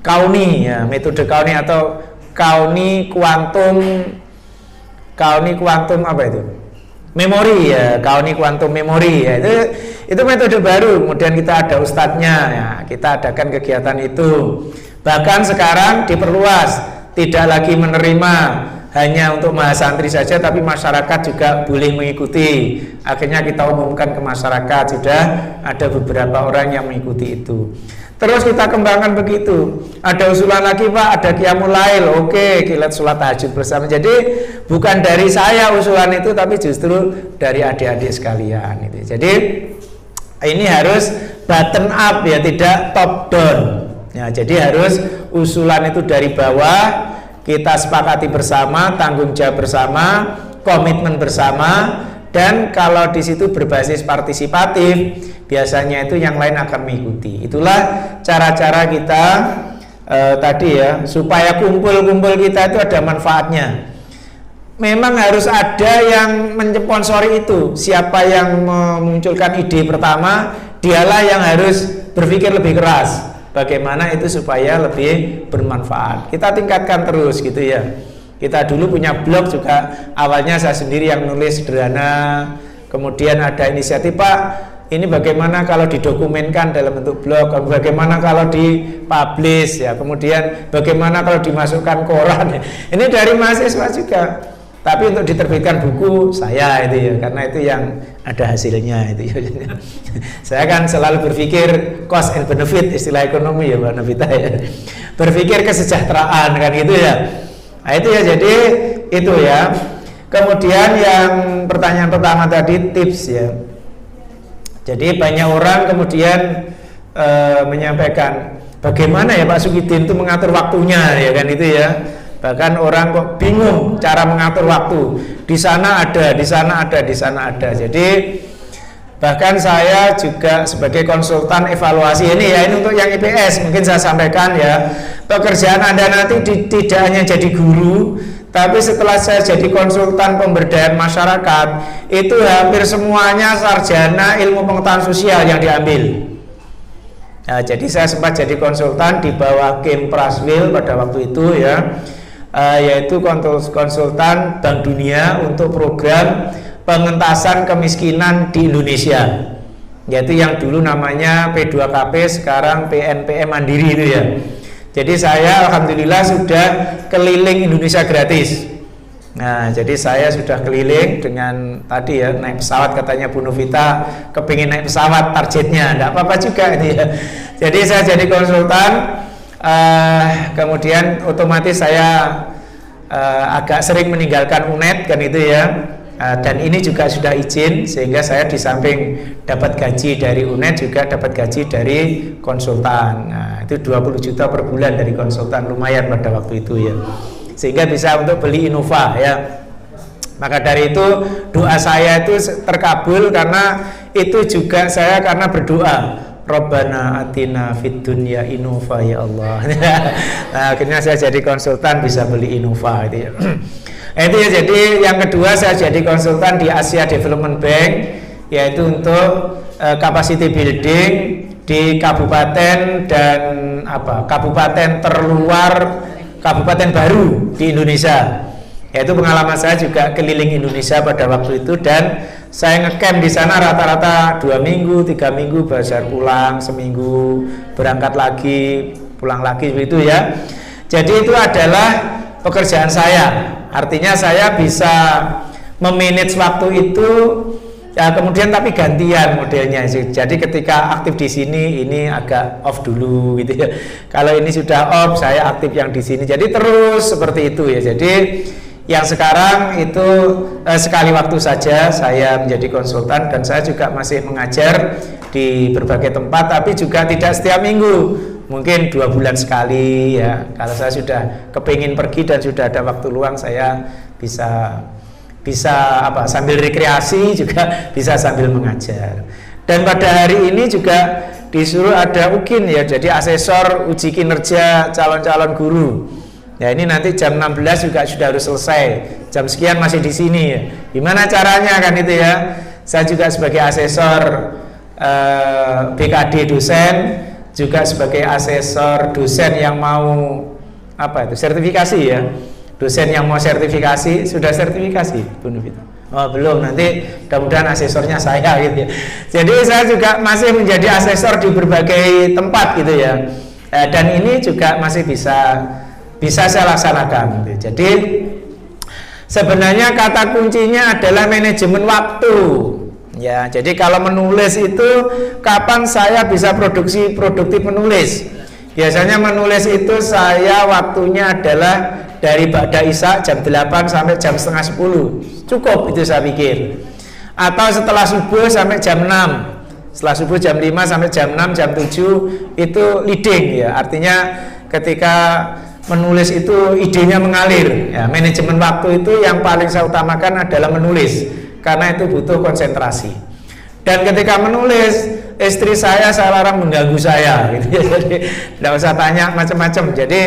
Kauni ya, metode Kauni atau Kauni kuantum apa itu? Memori ya, Kauni kuantum memori ya. Itu metode baru. Kemudian kita ada ustadznya ya, kita adakan kegiatan itu. Bahkan sekarang diperluas, tidak lagi menerima hanya untuk mahasantri saja, tapi masyarakat juga boleh mengikuti. Akhirnya kita umumkan ke masyarakat, sudah ada beberapa orang yang mengikuti itu. Terus kita kembangkan begitu. Ada usulan lagi Pak, ada qiyamul lail. Oke, kita sholat tahajud bersama. Jadi bukan dari saya usulan itu, tapi justru dari adik-adik sekalian itu. Jadi ini harus bottom up ya, tidak top down. Ya, jadi harus usulan itu dari bawah, kita sepakati bersama, tanggung jawab bersama, komitmen bersama, dan kalau di situ berbasis partisipatif, biasanya itu yang lain akan mengikuti. Itulah cara-cara kita tadi ya, supaya kumpul-kumpul kita itu ada manfaatnya. Memang harus ada yang mensponsori itu. Siapa yang memunculkan ide pertama, dialah yang harus berpikir lebih keras. Bagaimana itu supaya lebih bermanfaat. Kita tingkatkan terus gitu ya. Kita dulu punya blog juga, awalnya saya sendiri yang nulis sederhana. Kemudian ada inisiatif, Pak, ini bagaimana kalau didokumenkan dalam bentuk blog, bagaimana kalau dipublish ya, kemudian bagaimana kalau dimasukkan koran. Ini dari mahasiswa juga. Tapi untuk diterbitkan buku saya itu ya, karena itu yang ada hasilnya itu ya. Saya kan selalu berpikir cost and benefit, istilah ekonomi ya Mbak Novita ya. Berpikir kesejahteraan kan gitu ya. Nah itu ya, jadi itu ya. Kemudian yang pertanyaan pertama tadi tips ya. Jadi banyak orang kemudian menyampaikan bagaimana ya Pak Sukidin itu mengatur waktunya ya kan itu ya. Bahkan orang kok bingung cara mengatur waktu. Di sana ada, di sana ada, di sana ada. Jadi bahkan saya juga sebagai konsultan evaluasi ini ya, ini untuk yang IPS mungkin saya sampaikan ya. Pekerjaan Anda nanti tidak hanya jadi guru, tapi setelah saya jadi konsultan pemberdayaan masyarakat, itu hampir semuanya sarjana ilmu pengetahuan sosial yang diambil. Nah, jadi saya sempat jadi konsultan di bawah Kim Praswil pada waktu itu ya. Yaitu konsultan Bank Dunia untuk program pengentasan kemiskinan di Indonesia, yaitu yang dulu namanya P2KP, sekarang PNPM Mandiri itu ya. Jadi saya alhamdulillah sudah keliling Indonesia gratis. Nah, jadi saya sudah keliling dengan tadi ya, naik pesawat, katanya Bu Novita kepingin naik pesawat targetnya, enggak apa-apa juga ini ya. Jadi saya jadi konsultan. Kemudian otomatis saya agak sering meninggalkan UNED kan itu ya, dan ini juga sudah izin, sehingga saya di samping dapat gaji dari UNED juga dapat gaji dari konsultan. Nah, itu 20 juta per bulan dari konsultan, lumayan pada waktu itu ya, sehingga bisa untuk beli Innova ya. Maka dari itu doa saya itu terkabul karena itu juga saya karena berdoa Rabbana atina fid dunya Innova ya Allah. Nah, akhirnya saya jadi konsultan bisa beli Innova itu ya. Itu ya, jadi yang kedua saya jadi konsultan di Asia Development Bank, yaitu untuk capacity building di kabupaten dan kabupaten terluar, kabupaten baru di Indonesia. Yaitu pengalaman saya juga keliling Indonesia pada waktu itu, dan saya ngecamp di sana rata-rata 2 minggu, 3 minggu, belajar pulang seminggu, berangkat lagi, pulang lagi begitu ya. Jadi itu adalah pekerjaan saya. Artinya saya bisa memanage waktu itu Ya, kemudian tapi gantian modelnya sih. Jadi ketika aktif di sini ini agak off dulu gitu ya. Kalau ini sudah off, saya aktif yang di sini. Jadi terus seperti itu ya. Jadi yang sekarang itu sekali waktu saja saya menjadi konsultan, dan saya juga masih mengajar di berbagai tempat, tapi juga tidak setiap minggu. Mungkin 2 bulan sekali ya. Kalau saya sudah kepingin pergi dan sudah ada waktu luang, saya bisa sambil rekreasi, juga bisa sambil mengajar. Dan pada hari ini juga disuruh ada UKIN ya, jadi asesor uji kinerja calon-calon guru. Ya, ini nanti jam 16 juga sudah harus selesai. Jam sekian masih di sini ya. Gimana caranya kan itu ya? Saya juga sebagai asesor BKD dosen, juga sebagai asesor dosen yang mau sertifikasi ya. Dosen yang mau sertifikasi, sudah sertifikasi Bu Novita? Oh belum, nanti mudah-mudahan asesornya saya gitu ya. Jadi saya juga masih menjadi asesor di berbagai tempat gitu ya. Dan ini juga masih bisa saya laksanakan gitu. Jadi sebenarnya kata kuncinya adalah manajemen waktu. Ya, jadi kalau menulis itu kapan saya bisa produktif menulis? Biasanya menulis itu saya waktunya adalah dari ba'da isya jam 8 sampai jam setengah 10. Cukup itu saya pikir. Atau setelah subuh sampai jam 6. Setelah subuh jam 5 sampai jam 6, jam 7 itu leading ya. Artinya ketika menulis itu idenya mengalir ya. Manajemen waktu itu yang paling saya utamakan adalah menulis, karena itu butuh konsentrasi. Dan ketika menulis, istri saya larang mengganggu saya gitu ya. Jadi tidak usah tanya macam-macam. Jadi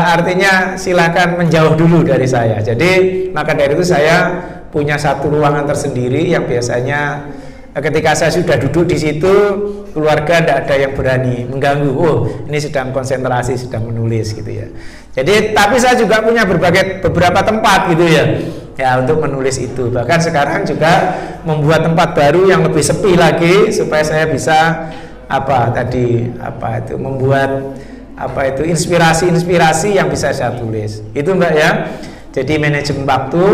artinya silakan menjauh dulu dari saya. Jadi maka dari itu saya punya satu ruangan tersendiri yang biasanya ketika saya sudah duduk di situ, keluarga tidak ada yang berani mengganggu. Oh, ini sedang konsentrasi, sedang menulis gitu ya. Jadi tapi saya juga punya beberapa tempat gitu ya. Ya, untuk menulis itu. Bahkan sekarang juga membuat tempat baru yang lebih sepi lagi supaya saya bisa membuat inspirasi yang bisa saya tulis. Itu Mbak ya. Jadi manajemen waktu.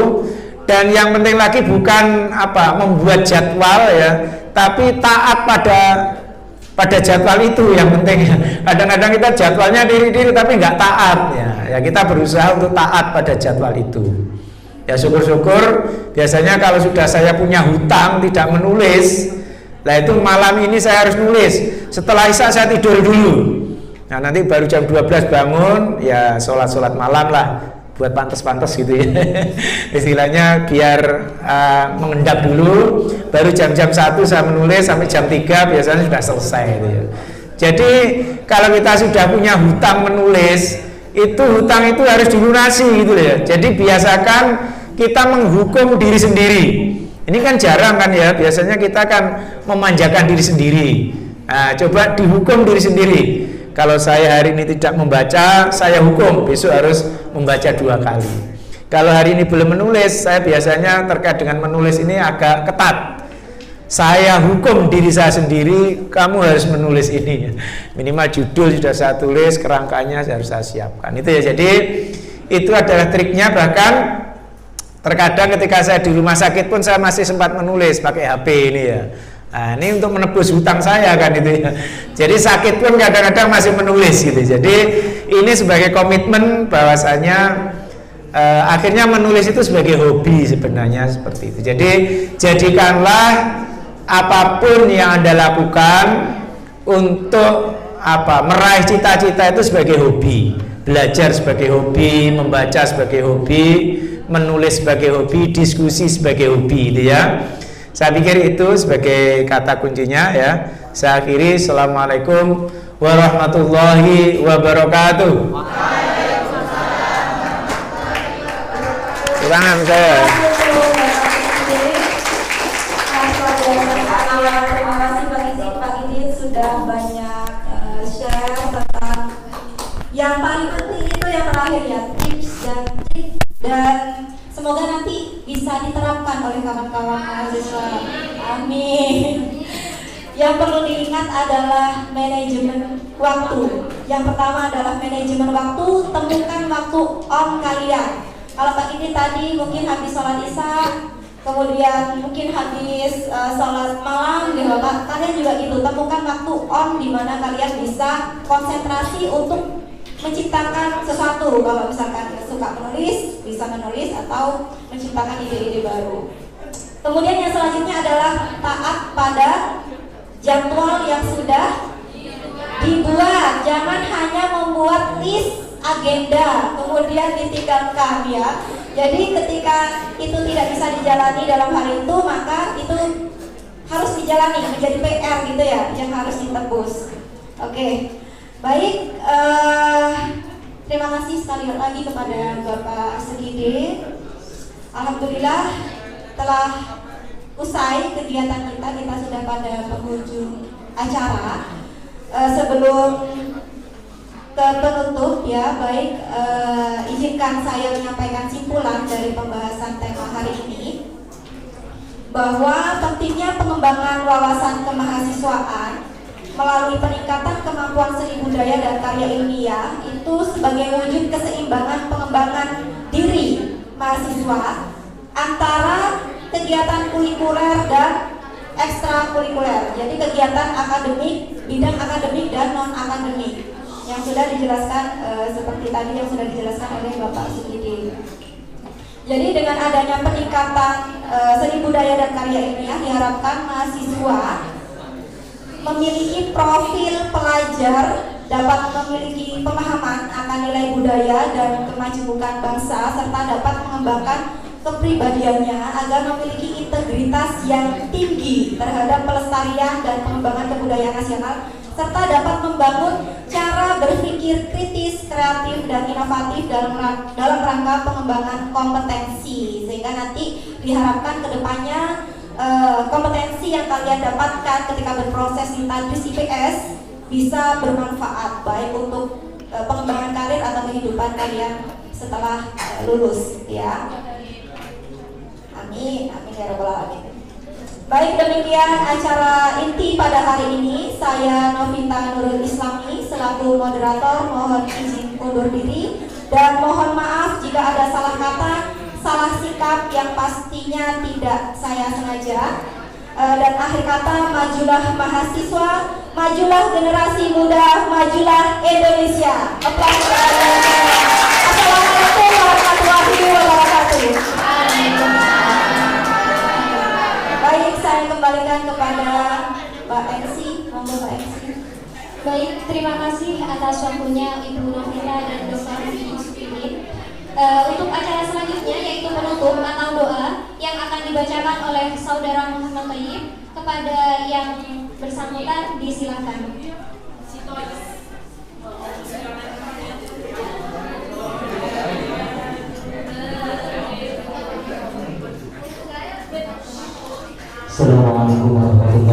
Dan yang penting lagi bukan membuat jadwal ya, tapi taat pada jadwal itu yang penting. Kadang-kadang kita jadwalnya diri-diri tapi nggak taat ya. Ya kita berusaha untuk taat pada jadwal itu. Ya syukur-syukur biasanya kalau sudah saya punya hutang tidak menulis, lah itu malam ini saya harus nulis. Setelah isya saya tidur dulu. Nah nanti baru jam 12 bangun, ya sholat malam lah, buat pantes-pantes gitu ya. Istilahnya biar mengendap dulu, baru jam-jam 1 saya menulis sampai jam 3 biasanya sudah selesai gitu ya. Jadi kalau kita sudah punya hutang menulis, itu hutang itu harus dilunasi gitu ya. Jadi biasakan kita menghukum diri sendiri. Ini kan jarang kan ya, biasanya kita kan memanjakan diri sendiri. Nah, coba dihukum diri sendiri. Kalau saya hari ini tidak membaca, saya hukum besok harus membaca 2 kali. Kalau hari ini belum menulis, saya biasanya terkait dengan menulis ini agak ketat. Saya hukum diri saya sendiri, kamu harus menulis ini. Minimal judul sudah saya tulis, kerangkanya harus saya siapkan. Itu ya, jadi itu adalah triknya. Bahkan terkadang ketika saya di rumah sakit pun saya masih sempat menulis pakai HP ini ya. Nah, ini untuk menebus hutang saya kan itu ya. Jadi sakit pun kadang-kadang masih menulis gitu. Jadi ini sebagai komitmen bahwasanya akhirnya menulis itu sebagai hobi sebenarnya seperti itu. Jadi jadikanlah apapun yang Anda lakukan untuk meraih cita-cita itu sebagai hobi. Belajar sebagai hobi, membaca sebagai hobi, menulis sebagai hobi, diskusi sebagai hobi gitu ya. Saya pikir itu sebagai kata kuncinya ya. Saya akhiri. Assalamualaikum warahmatullahi wabarakatuh. Tangan saya. Terima kasih Pak Idin sudah banyak share tentang yang paling penting itu yang terakhir ya, tips dan trik, dan semoga nanti bisa diterapkan oleh kawan-kawan mahasiswa. Amin. Yang perlu diingat adalah manajemen waktu. Yang pertama adalah manajemen waktu, temukan waktu on kalian. Kalau Pak ini tadi mungkin habis sholat isya kemudian mungkin habis sholat malam gitu, kalian juga gitu, temukan waktu on di mana kalian bisa konsentrasi untuk menciptakan sesuatu. Kalau misalkan suka menulis, bisa menulis atau menciptakan ide-ide baru. Kemudian yang selanjutnya adalah taat pada jadwal yang sudah dibuat. Jangan hanya membuat list agenda kemudian ditinggalkan ya. Jadi ketika itu tidak bisa dijalani dalam hari itu, maka itu harus dijalani, menjadi PR gitu ya, yang harus ditebus. Oke. Baik, terima kasih sekali lagi kepada Bapak Segide. Alhamdulillah telah usai kegiatan kita sudah pada penghujung acara. Sebelum ke penutup ya, baik, izinkan saya menyampaikan simpulan dari pembahasan tema hari ini, bahwa pentingnya pengembangan wawasan kemahasiswaan melalui peningkatan kemampuan seni budaya dan karya ilmiah itu sebagai wujud keseimbangan pengembangan diri mahasiswa antara kegiatan kulikuler dan ekstrakurikuler. Jadi kegiatan akademik, bidang akademik dan non akademik yang sudah dijelaskan seperti tadi yang sudah dijelaskan oleh Bapak Sugidi. Jadi dengan adanya peningkatan seni budaya dan karya ilmiah, diharapkan mahasiswa memiliki profil pelajar, dapat memiliki pemahaman akan nilai budaya dan kemajemukan bangsa, serta dapat mengembangkan kepribadiannya agar memiliki integritas yang tinggi terhadap pelestarian dan pengembangan kebudayaan nasional, serta dapat membangun cara berpikir kritis, kreatif, dan inovatif dalam rangka pengembangan kompetensi, sehingga nanti diharapkan kedepannya kompetensi yang kalian dapatkan ketika berproses di Tadris IPS bisa bermanfaat baik untuk pengembangan karir atau kehidupan kalian setelah lulus ya. Amin, amin ya rabbal alamin. Baik, demikian acara inti pada hari ini. Saya Novita Nurul Islami selaku moderator mohon izin undur diri dan mohon maaf jika ada salah kata, salah sikap yang pastinya tidak saya sengaja. Dan akhir kata, majulah mahasiswa, majulah generasi muda, majulah Indonesia. Assalamualaikum warahmatullahi wabarakatuh. Baik, saya kembalikan kepada Mbak MC. Monggo Mbak MC. Baik, terima kasih atas waktunya Ibu Novita dan Dr. Muslimin. Untuk acara selanjutnya yaitu penutup atau doa yang akan dibacakan oleh Saudara Muhammad Thayyib. Kepada yang bersangkutan disilakan. Assalamualaikum warahmatullahi wabarakatuh.